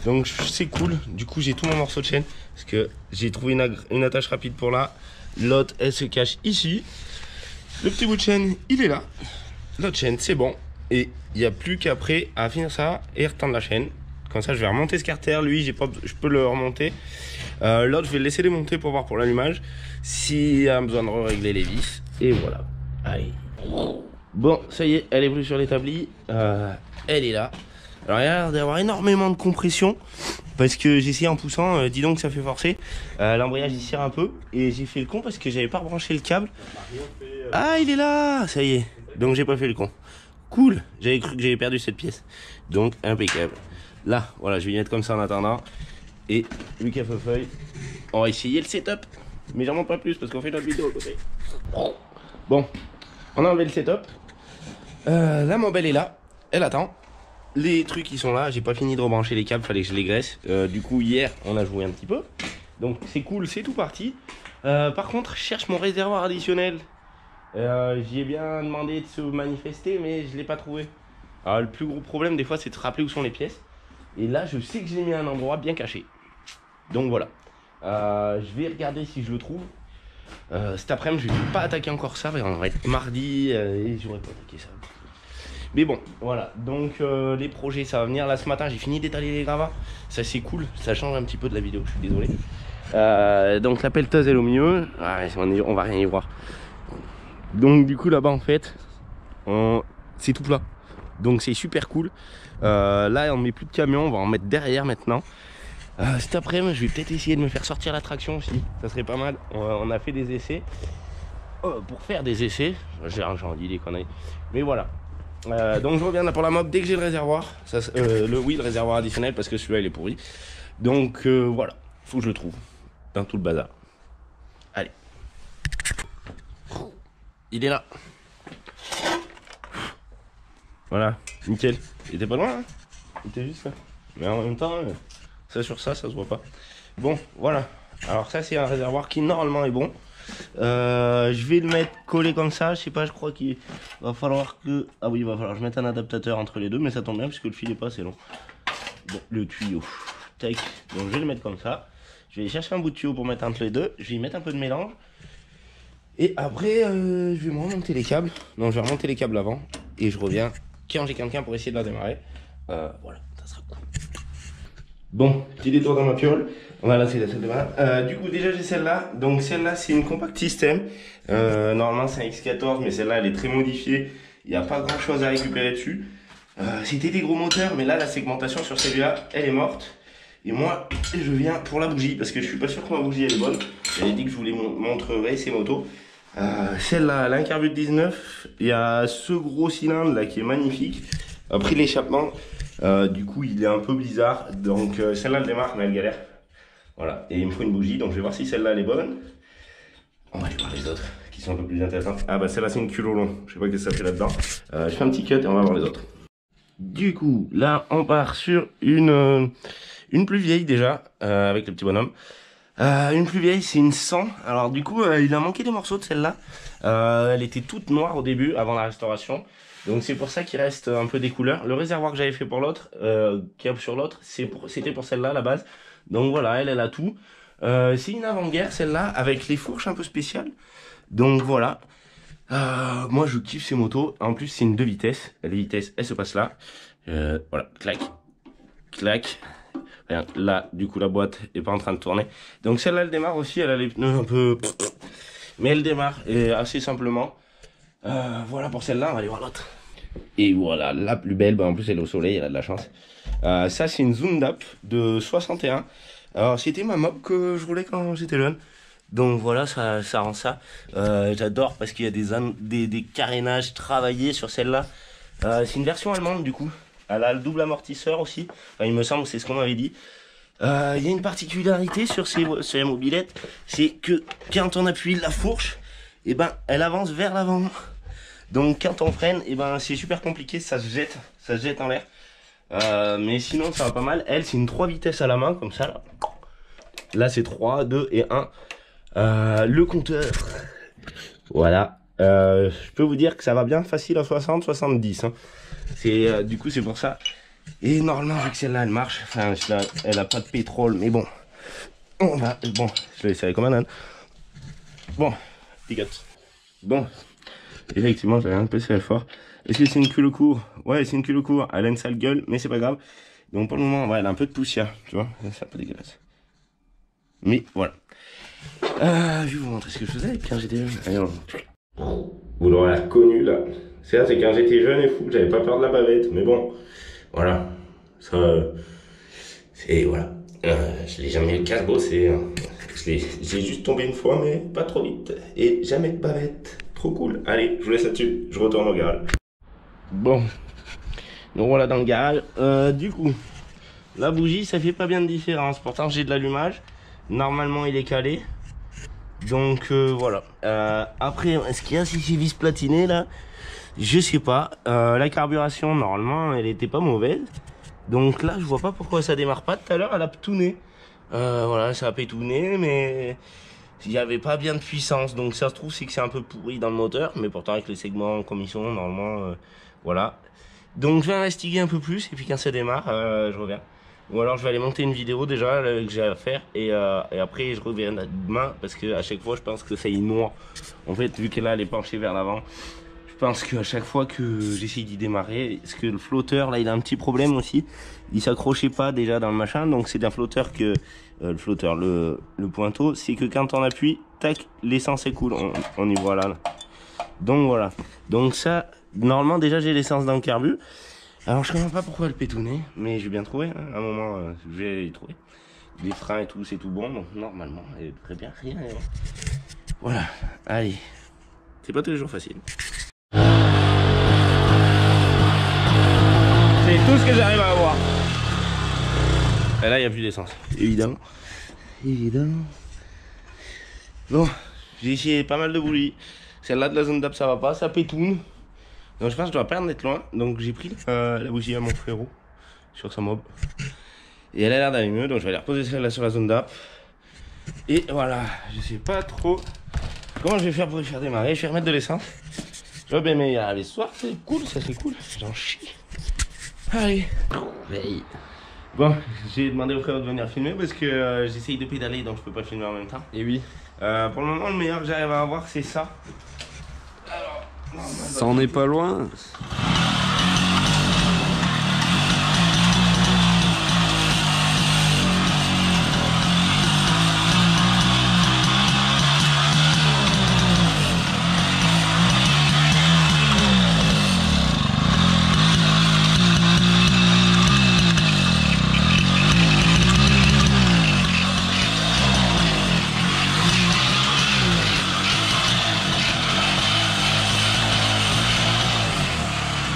A: Donc c'est cool. Du coup, j'ai tout mon morceau de chaîne. Parce que j'ai trouvé une attache rapide pour là. L'autre, elle se cache ici. Le petit bout de chaîne, il est là. L'autre chaîne, c'est bon. Et il n'y a plus qu'après à finir ça et retendre la chaîne. Comme ça, je vais remonter ce carter. Lui, je peux le remonter. L'autre, je vais le laisser démonter pour voir pour l'allumage. S'il y a besoin de régler les vis. Et voilà. Allez. Bon, ça y est, elle est plus sur l'établi. Elle est là. Alors il y a l'air d'avoir énormément de compression. Parce que j'ai essayé en poussant, dis donc ça fait forcer. L'embrayage il tire un peu. Et j'ai fait le con parce que j'avais pas rebranché le câble. Ah, il est là. Ça y est. Donc j'ai pas fait le con. Cool. J'avais cru que j'avais perdu cette pièce. Donc impeccable. Là, voilà, je vais y mettre comme ça en attendant. Et Lucas Feuille, on va essayer le setup. Mais j'en montre pas plus parce qu'on fait notre vidéo à côté. Bon, on a enlevé le setup. La mobile est là. Elle attend. Les trucs ils sont là. J'ai pas fini de rebrancher les câbles. Fallait que je les graisse. Du coup, hier, on a joué un petit peu. Donc c'est cool, c'est tout parti. Par contre, je cherche mon réservoir additionnel. J'y ai bien demandé de se manifester, mais je l'ai pas trouvé. Alors, le plus gros problème des fois, c'est de se rappeler où sont les pièces. Et là, je sais que je l'ai mis à un endroit bien caché. Donc voilà. Je vais regarder si je le trouve. Cet après-midi, je vais pas attaquer encore ça. On va être mardi et j'aurais pas attaqué ça. Mais bon, voilà. Donc les projets, ça va venir. Là, ce matin, j'ai fini d'étaler les gravats. Ça, c'est cool. Ça change un petit peu de la vidéo. Je suis désolé. Donc la pelleteuse, elle est au milieu. Ouais, on va rien y voir. Donc du coup, là-bas, en fait, c'est tout plat. Donc c'est super cool. Là, on met plus de camion. On va en mettre derrière maintenant. Cet après-midi, je vais peut-être essayer de me faire sortir la traction aussi. Ça serait pas mal. On a fait des essais. Pour faire des essais, j'en dis des conneries. Mais voilà. Donc je reviens là pour la mob dès que j'ai le réservoir. Le réservoir additionnel parce que celui-là il est pourri. Donc voilà. Faut que je le trouve. Dans tout le bazar. Allez. Il est là. Voilà. Nickel. Il était pas loin, hein. Il était juste là. Mais en même temps... ça sur ça se voit pas. Bon, voilà. Alors ça c'est un réservoir qui normalement est bon. Je vais le mettre collé comme ça. Je sais pas, je crois qu'il va falloir que... ah oui, il va falloir que je mette un adaptateur entre les deux. Mais ça tombe bien parce que le fil est pas assez long. Bon, le tuyau. Tac. Donc je vais le mettre comme ça. Je vais chercher un bout de tuyau pour mettre entre les deux. Je vais y mettre un peu de mélange. Et après, je vais me remonter les câbles. Non, je vais remonter les câbles avant. Et je reviens quand j'ai quelqu'un pour essayer de la démarrer. Voilà, ça sera cool. Bon, petit détour dans ma piole. Voilà, c'est la salle de bain. Du coup, déjà j'ai celle-là. Donc celle-là, c'est une compact system. Normalement, c'est un X14, mais celle-là, elle est très modifiée. Il n'y a pas grand-chose à récupérer dessus. C'était des gros moteurs, mais là, la segmentation sur celui-là, elle est morte. Et moi, je viens pour la bougie, parce que je suis pas sûr que ma bougie, elle est bonne. J'avais dit que je vous les montrerai, ces motos. Celle-là, elle a un carbure 19. Il y a ce gros cylindre là qui est magnifique. Après l'échappement, du coup, il est un peu bizarre. Donc celle-là, elle démarre, mais elle galère. Voilà, et il me faut une bougie, donc je vais voir si celle-là, elle est bonne. On va aller voir les autres, qui sont un peu plus intéressantes. Ah bah celle-là, c'est une culot long. Je sais pas ce que ça fait là-dedans. Je fais un petit cut et on va voir les autres. Du coup, là, on part sur une plus vieille déjà, avec le petit bonhomme. Une plus vieille, c'est une 100. Alors du coup, il a manqué des morceaux de celle-là. Elle était toute noire au début, avant la restauration. Donc c'est pour ça qu'il reste un peu des couleurs. Le réservoir que j'avais fait pour l'autre, qui est sur l'autre, c'était pour celle-là à la base. Donc voilà, elle a tout. C'est une avant-guerre celle-là, avec les fourches un peu spéciales. Donc voilà. Moi je kiffe ces motos. En plus c'est une 2 vitesses. Les vitesses, elles se passent là. Voilà, clac, clac. Là, du coup, la boîte est pas en train de tourner. Donc celle-là, elle démarre aussi. Elle a les pneus un peu... mais elle démarre et assez simplement. Voilà pour celle-là. On va aller voir l'autre. Et voilà, la plus belle. Bah, en plus, elle est au soleil. Elle a de la chance. Ça, c'est une Zundap de 61. Alors, c'était ma mob que je roulais quand j'étais jeune. Donc voilà, ça rend ça. J'adore parce qu'il y a des carénages travaillés sur celle-là. C'est une version allemande du coup. Elle a le double amortisseur aussi. Enfin, il me semble que c'est ce qu'on avait dit. Il y a une particularité sur ces mobylettes, c'est que quand on appuie la fourche, et ben elle avance vers l'avant. Donc quand on freine, et ben c'est super compliqué, ça se jette en l'air. Mais sinon ça va pas mal. Elle, c'est une 3 vitesses à la main comme ça là. Là c'est 3, 2 et 1. Le compteur. Voilà. Je peux vous dire que ça va bien facile à 60, 70. Hein. Du coup c'est pour ça. Et normalement vu que celle-là elle marche, enfin elle a pas de pétrole, mais bon. Bon, je vais essayer comme un âne. Bon, picote. Bon, effectivement j'avais un peu serré fort. Est-ce que c'est une culocourt? Ouais, c'est une culocourt. Elle a une sale gueule, mais c'est pas grave. Donc pour le moment, ouais, elle a un peu de poussière, tu vois. C'est un peu dégueulasse. Mais voilà. Je vais vous montrer ce que je faisais quand j'étais jeune. Allez, vous l'aurez reconnu là. C'est quand j'étais jeune et fou, j'avais pas peur de la bavette. Mais bon, voilà. Ça, c'est voilà. Je l'ai jamais casse-bossé. Hein. J'ai juste tombé une fois, mais pas trop vite. Et jamais de bavette. Trop cool. Allez, je vous laisse là-dessus. Je retourne au garage. Bon. Donc voilà dans le garage. Du coup, la bougie, ça fait pas bien de différence. Pourtant, j'ai de l'allumage. Normalement, il est calé. Donc voilà. Après, est-ce qu'il y a ces vis platinées là? Je sais pas. La carburation, normalement, elle était pas mauvaise. Donc là, je vois pas pourquoi ça démarre pas. Tout à l'heure, elle a pétouné. Voilà, ça a pétouné, mais il n'y avait pas bien de puissance. Donc ça se trouve, c'est que c'est un peu pourri dans le moteur. Mais pourtant, avec les segments comme ils sont, normalement, voilà. Donc je vais investiguer un peu plus. Et puis quand ça démarre, je reviens. Ou alors je vais aller monter une vidéo déjà que j'ai à faire. Et après, je reviens demain. Parce que à chaque fois, je pense que ça y noie. En fait, vu qu'elle là, elle est penchée vers l'avant. Je pense qu'à chaque fois que j'essaye d'y démarrer, parce que le flotteur là il a un petit problème aussi, il s'accrochait pas déjà dans le machin, donc c'est un flotteur que le pointeau, c'est que quand on appuie, tac, l'essence écoule, on y voit là. Donc voilà, donc ça, normalement déjà j'ai l'essence dans le carbu. Alors je comprends pas pourquoi elle pétournait, mais j'ai bien trouvé, hein. À un moment je vais y trouver. Les freins et tout, c'est tout bon, donc normalement elle devrait bien rien. Voilà, allez, c'est pas tous les jours facile. C'est tout ce que j'arrive à avoir. Et là, il n'y a plus d'essence. Évidemment. Évidemment. Bon, j'ai essayé pas mal de bougies. Celle-là de la zone d'app, ça va pas, ça pétoune. Donc je pense que je dois pas en être loin. Donc j'ai pris la bougie à mon frérot sur sa mob. Et elle a l'air d'aller mieux, donc je vais aller reposer celle-là sur la zone d'app. Et voilà, je sais pas trop comment je vais faire pour les faire démarrer. Je vais remettre de l'essence. Je vais bien mais les soirs, c'est cool, ça c'est cool. J'en chie. Allez. Bon, j'ai demandé au frère de venir filmer parce que j'essaye de pédaler donc je peux pas filmer en même temps. Et oui. Pour le moment, le meilleur que j'arrive à avoir, c'est ça. Alors,
C: ça en est pas loin.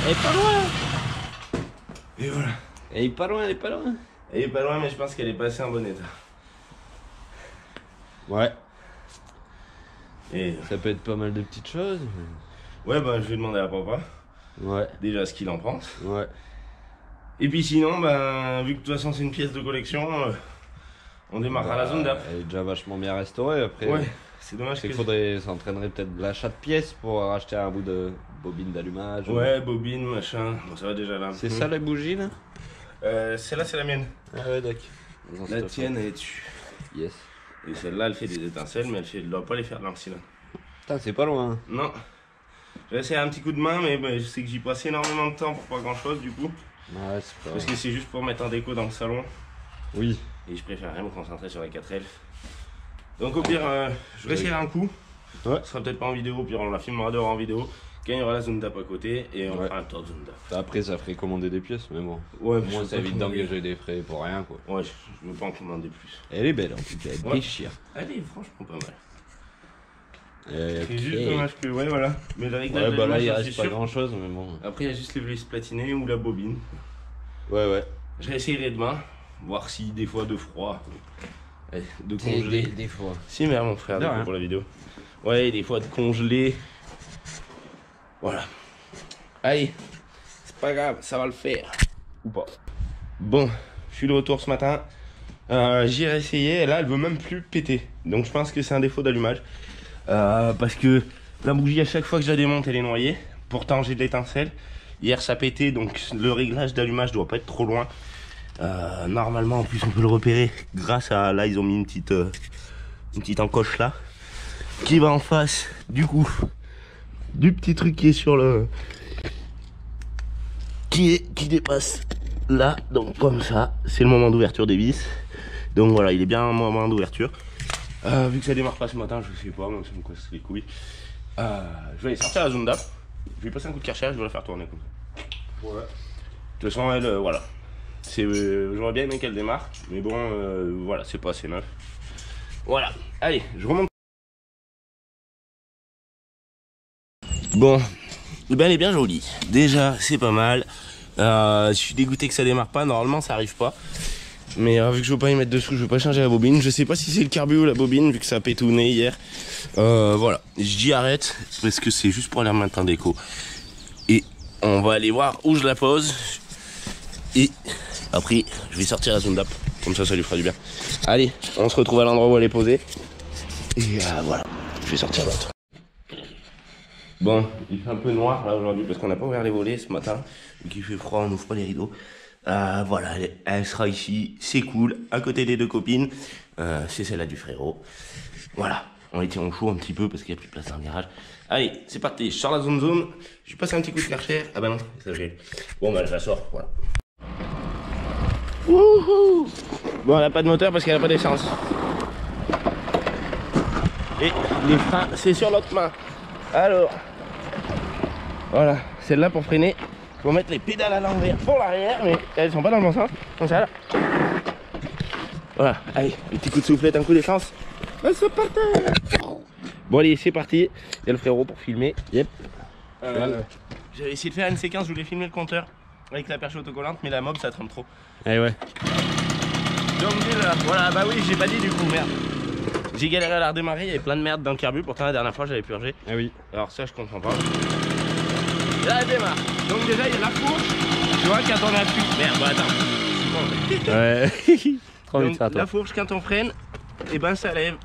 C: Elle est pas loin.
A: Et voilà.
C: Elle est pas loin, elle est pas loin.
A: Elle est pas loin, mais je pense qu'elle est passée en bon état.
C: Ouais.
A: Et
C: ça peut être pas mal de petites choses.
A: Ouais, bah je vais demander à papa.
C: Ouais.
A: Déjà ce qu'il en pense.
C: Ouais.
A: Et puis sinon, ben vu que de toute façon c'est une pièce de collection, on démarre à la zone d'app.
C: Elle est déjà vachement bien restaurée après.
A: Ouais. C'est dommage
C: qu'il faudrait s'entraîner peut-être de l'achat de pièces pour racheter un bout de bobine d'allumage.
A: Ouais, bobine, machin. Bon, ça va déjà là.
C: C'est ça les bougies là?
A: Celle-là, c'est la mienne.
C: Ah ouais, d'accord.
A: La tienne, elle est dessus.
C: Yes.
A: Et celle-là, elle fait des étincelles, mais elle doit pas les faire dans le cylindre.
C: Putain, c'est pas loin.
A: Non. J'ai essayé un petit coup de main, mais je sais que j'y passe énormément de temps pour pas grand-chose du coup.
C: Ouais, c'est pas...
A: Parce que c'est juste pour mettre en déco dans le salon.
C: Oui.
A: Et je préférerais me concentrer sur la 4L. Donc au pire, je vais essayer un coup.
C: Ouais.
A: Ce sera peut-être pas en vidéo, au pire on la filmera dehors en vidéo. Quand il y aura la zone d'app à côté et on fera un tour de zone d'app.
C: Après ça ferait commander des pièces, mais bon.
A: Ouais,
C: moi ça évite d'engager des frais pour rien quoi.
A: Ouais, je veux pas en commander plus.
C: Elle est belle en tout cas, elle déchire.
A: Elle est franchement pas mal. C'est juste dommage que, ouais, voilà. Mais le réglage
C: Ouais, bah là, il
A: d'allumage,
C: reste pas grand chose, mais bon.
A: Après, il y a juste les vis platinées ou la bobine.
C: Ouais.
A: Je réessayerai demain, voir si des fois de froid, de congeler.
C: Des fois.
A: Si, mais mon frère,
C: Non,
A: pour la vidéo. Ouais, des fois de congeler. Voilà. Allez, c'est pas grave, ça va le faire. Ou pas. Bon, je suis de retour ce matin. J'ai réessayé, et là, elle veut même plus péter. Donc, je pense que c'est un défaut d'allumage. Parce que la bougie, à chaque fois que je la démonte, elle est noyée. Pourtant, j'ai de l'étincelle. Hier, ça pétait, donc le réglage d'allumage doit pas être trop loin. Normalement, en plus, on peut le repérer grâce à... Là, ils ont mis une petite encoche là, qui va en face, du coup, du petit truc qui est sur le... qui dépasse là. Donc, comme ça, c'est le moment d'ouverture des vis. Donc, voilà, il est bien un moment d'ouverture. Vu que ça démarre pas ce matin, je sais pas, même si ça me casse les couilles. Je vais aller sortir la zone d'app. Je vais passer un coup de karcher, je vais la faire tourner comme ça. Ouais. De toute façon, elle, voilà. J'aurais bien aimé qu'elle démarre, mais bon, voilà, c'est pas assez neuf. Voilà, allez, je remonte. Bon, ben elle est bien jolie. Déjà, c'est pas mal. Je suis dégoûté que ça démarre pas. Normalement, ça arrive pas. Mais vu que je veux pas y mettre dessous, je vais pas changer la bobine. Je sais pas si c'est le carbu ou la bobine, vu que ça a pétouné hier. Voilà, je dis arrête parce que c'est juste pour aller remettre un déco. Et on va aller voir où je la pose. Et après, je vais sortir la zone d'app. Comme ça lui fera du bien. Allez, on se retrouve à l'endroit où elle est posée. Et voilà, je vais sortir l'autre. Bon, il fait un peu noir là aujourd'hui parce qu'on n'a pas ouvert les volets ce matin. Vu qu'il fait froid, on n'ouvre pas les rideaux. Voilà, elle sera ici, c'est cool, à côté des deux copines. C'est celle-là du frérot. Voilà, on les tient au chaud un petit peu parce qu'il n'y a plus de place dans le garage. Allez, c'est parti, je sors la zone. Je vais passer un petit coup de karcher. Ah bah non, ça gèle. Bon bah je la sors, voilà. Wouhou! Bon, elle n'a pas de moteur parce qu'elle n'a pas d'essence. Et les freins, c'est sur l'autre main. Alors, voilà, celle-là pour freiner. Faut mettre les pédales à l'envers pour l'arrière, mais elles sont pas dans le bon sens. Comme ça là. Voilà, allez, un petit coup de soufflette, un coup d'essence. C'est parti. Bon allez, c'est parti. Il y a le frérot pour filmer. Yep. J'avais essayé de faire une séquence, je voulais filmer le compteur avec la perche autocollante, mais la mob ça trempe trop.
C: Eh ouais.
A: Donc voilà, bah oui, j'ai pas dit du coup, merde. J'ai galéré à la redémarrer, il y avait plein de merde dans le carbu, pourtant la dernière fois j'avais purgé.
C: Ah oui.
A: Alors ça je comprends pas. Là elle démarre. Donc déjà il y a la fourche. Tu vois quand on appuie. Merde, bon attends.
C: Ouais. Trop vite ça, toi.
A: La fourche quand on freine, et ben ça lève.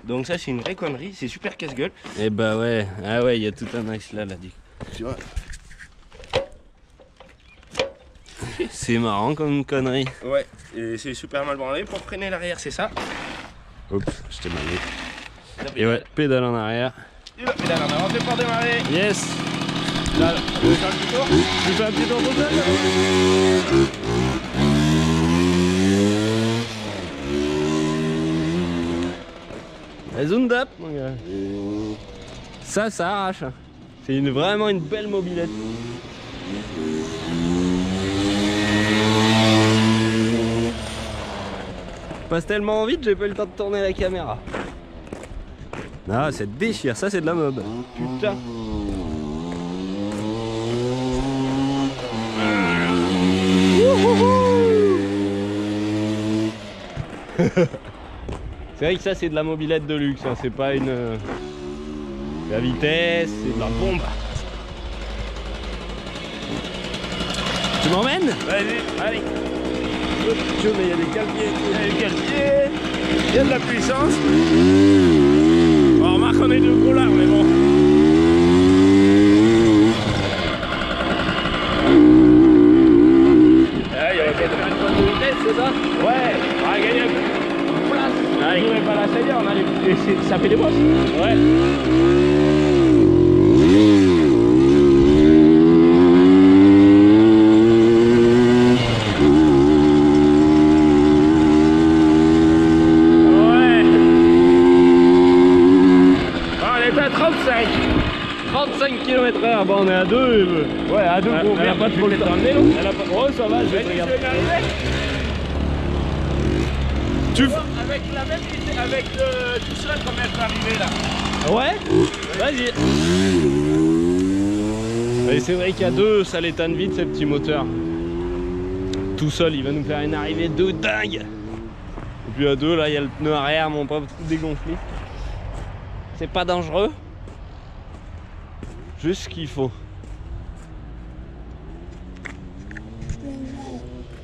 A: Donc ça c'est une vraie connerie, c'est super casse-gueule.
C: Et bah ouais, ah ouais, il y a tout un axe là, du coup.
A: Tu vois.
C: C'est marrant comme une connerie.
A: Ouais, et c'est super mal branlé. Pour freiner l'arrière c'est ça.
C: Oups, je t'ai malé. Et ouais, pédale en arrière.
A: Et la pédale en avant, c'est pour démarrer.
C: Yes.
A: Là, tu veux faire un petit tour?
C: Tu fais un petit tour tout seul? La zone d'app, mon gars. Ça arrache. C'est vraiment une belle mobilette. Passe tellement vite, j'ai pas eu le temps de tourner la caméra. Ah, ça déchire, ça c'est de la mob. Putain. C'est vrai que ça c'est de la mobilette de luxe, hein. C'est pas une... La vitesse, c'est de la bombe. Tu m'emmènes?
A: Vas-y, allez.
C: Mais il y a des cale-pieds.
A: Il y a des cale-pieds, il y a de la puissance. On remarque qu'on est deux gros là, mais bon. Ah, il y aurait peut-être une bonne de vitesse, c'est ça? Ouais, on va gagner un peu de place. Ah, il ne pas la salir, on a les... ça fait des bosses. Ouais.
C: Bon, on est à 2.
A: Ouais, à 2 pour
C: elle a pas trop le temps.
A: Elle
C: a pas... Oh, ça va, je vais te regarder.
A: Avec la même vitesse, avec tout seul comme elle peut arriver là.
C: Ouais. Vas-y. Et c'est vrai qu'à deux, ça l'étonne vite ces petits moteurs. Tout seul, il va nous faire une arrivée de dingue. Et puis à deux, là, il y a le pneu arrière, mon pauvre, tout dégonflé. C'est pas dangereux. Juste ce qu'il faut.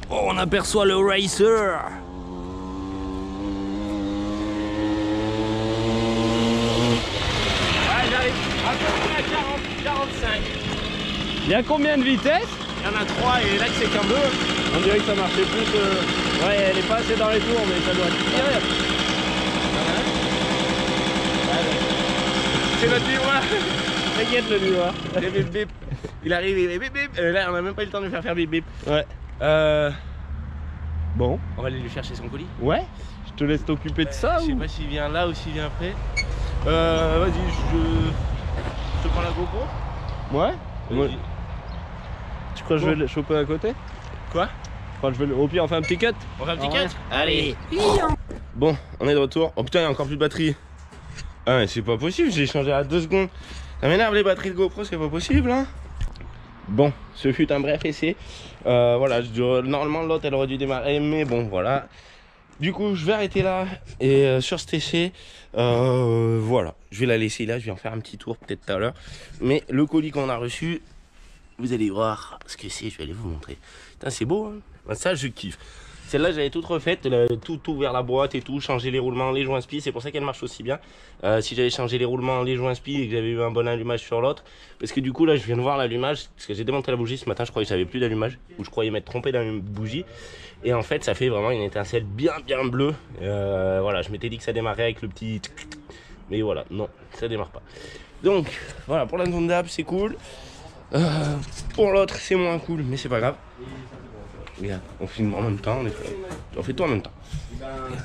C: Oh, on aperçoit le racer.
A: J'arrive à peu près à 45.
C: Il y a combien de vitesses?
A: Il y en a 3 et là c'est qu'un 2.
C: On dirait que ça marchait plus. Ouais, elle est pas assez dans les tours, mais ça doit tirer.
A: C'est notre livreur.
C: T'inquiète le livreur.
A: Bip bip bip. Il arrive, il est bip bip. Là on a même pas eu le temps de lui faire bip bip.
C: Ouais. Bon.
A: On va aller lui chercher son colis.
C: Ouais. Je te laisse t'occuper de ça
A: Je sais
C: ou...
A: pas s'il vient là ou s'il vient après. Vas-y, je te prends la GoPro.
C: Ouais. Moi,
A: Vas-y.
C: tu crois que je vais le choper à côté?
A: Quoi?
C: Enfin, je vais le... Au pire, on fait un petit cut.
A: On fait un petit
C: Ouais.
A: cut? Allez. Bon, on est de retour. Oh putain, il y a encore plus de batterie. Ah mais c'est pas possible, j'ai changé à 2 secondes. Ça m'énerve les batteries de GoPro, c'est pas possible hein. Bon, ce fut un bref essai. Voilà, normalement l'autre elle aurait dû démarrer, mais bon voilà. Du coup, je vais arrêter là. Et sur cet essai, voilà, je vais la laisser là, je vais en faire un petit tour peut-être tout à l'heure. Mais le colis qu'on a reçu, vous allez voir ce que c'est, je vais aller vous montrer. Putain, c'est beau, hein. Ça, je kiffe. Celle-là, j'avais toute refaite, tout ouvert la boîte et tout, changé les roulements, les joints spi, c'est pour ça qu'elle marche aussi bien. Si j'avais changé les roulements, les joints spi et que j'avais eu un bon allumage sur l'autre, parce que du coup là, je viens de voir l'allumage, parce que j'ai démonté la bougie ce matin, je croyais que j'avais plus d'allumage, ou je croyais m'être trompé dans une bougie, et en fait, ça fait vraiment une étincelle bien bleue. Voilà, je m'étais dit que ça démarrait avec le petit, mais voilà, non, ça démarre pas. Donc voilà, pour la zone d'app, c'est cool. Pour l'autre, c'est moins cool, mais c'est pas grave. Regarde, on filme en même temps, on fait tout en même temps.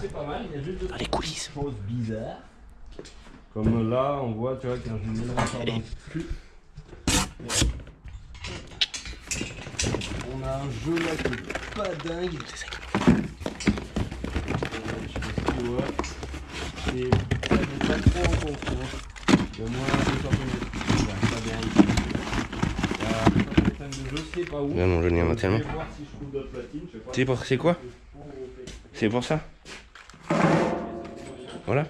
C: C'est pas mal, il y a juste
A: Ah, les coulisses.
C: choses bizarres. Comme là, on voit, tu vois, qu'un Julien sort d'un cul. On a un jeu là qui est pas dingue.
A: C'est ça qui
C: Et ça n'est pas trop en confiance. Il y a moins de temps pas bien. Je sais pas où.
A: Là, mon jeu, il y en a tellement.
C: Je vais voir si je trouve d'autres platines. Je sais pas.
A: Tu sais pour c'est quoi? C'est pour ça. Voilà.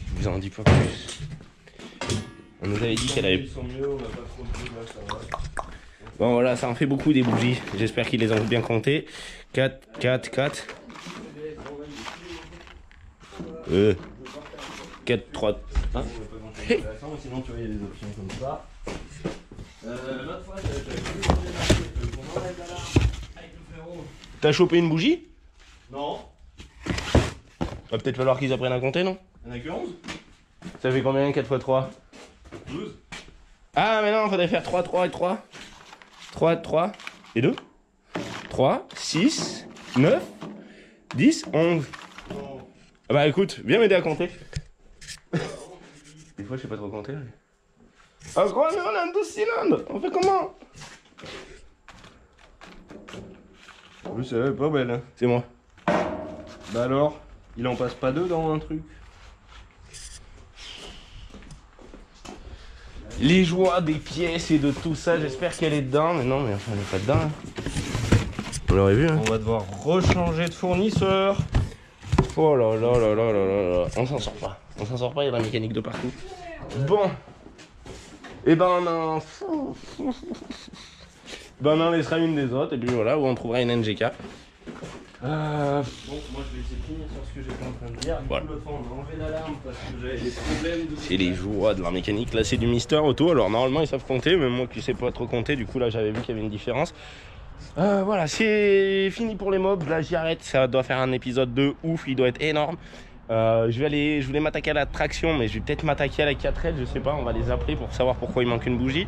A: Je vous en dis pas plus. On nous avait dit qu'elle avait...
C: Ils sont mieux, on n'a pas trop de là, ça va.
A: Bon voilà, ça en fait beaucoup des bougies. J'espère qu'ils les ont bien comptées. 4, 4, 4. 4, 3. Hein?
C: Sinon tu vois, il y a des options comme ça. L'autre fois, j'avais vu qu'on enlève la larme avec le frérot.
A: T'as chopé une bougie?
C: Non.
A: Va peut-être falloir qu'ils apprennent à compter, non?
C: Il n'y en a que 11.
A: Ça fait combien 4 x 3?
C: 12.
A: Ah mais non, faudrait faire 3, 3 et 3. 3, 3 et 2. 3, 6, 9, 10, 11. Ah bah écoute, viens m'aider à compter. Des fois je sais pas trop compter. Ah quoi, mais on a un 12 cylindres. On fait comment?
C: Oui, c'est pas belle. Hein.
A: C'est moi.
C: Bah alors, il en passe pas deux dans un truc.
A: Les joies des pièces et de tout ça, j'espère qu'elle est dedans. Mais non, mais enfin elle est pas dedans. Hein. On l'aurait vu hein.
C: On va devoir rechanger de fournisseur.
A: Oh là là là là là là là. On s'en sort pas. On s'en sort pas, il y a de la mécanique de partout. Bon. Et ben on en... Ben on en laissera une des autres et puis voilà, où on trouvera une NGK.
C: Bon, moi je vais essayer de finir sur ce que j'étais en train de dire.
A: Voilà.
C: L'autre fois on a enlevé l'alarme parce que j'avais des problèmes de...
A: C'est les joies de la mécanique. Là c'est du Mister Auto. Alors normalement ils savent compter, mais moi qui sais pas trop compter, du coup là j'avais vu qu'il y avait une différence. Voilà, c'est fini pour les mobs. Là j'y arrête, ça doit faire un épisode de ouf, il doit être énorme. Je voulais m'attaquer à la traction, mais je vais peut-être m'attaquer à la 4L, je sais pas, on va les appeler pour savoir pourquoi il manque une bougie.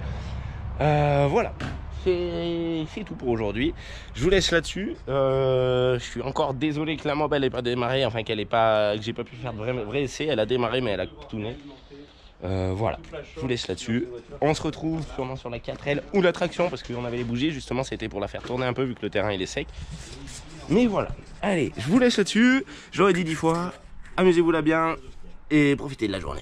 A: Voilà, c'est tout pour aujourd'hui. Je vous laisse là-dessus. Je suis encore désolé que la mob elle ait pas démarré, enfin que j'ai pas pu faire de vrai essai. Elle a démarré mais elle a tourné. Voilà, je vous laisse là-dessus. On se retrouve sûrement sur la 4L ou la traction parce qu'on avait les bougies, justement c'était pour la faire tourner un peu vu que le terrain il est sec. Mais voilà. Allez, je vous laisse là-dessus. J'aurais dit 10 fois. Amusez-vous là bien et profitez de la journée.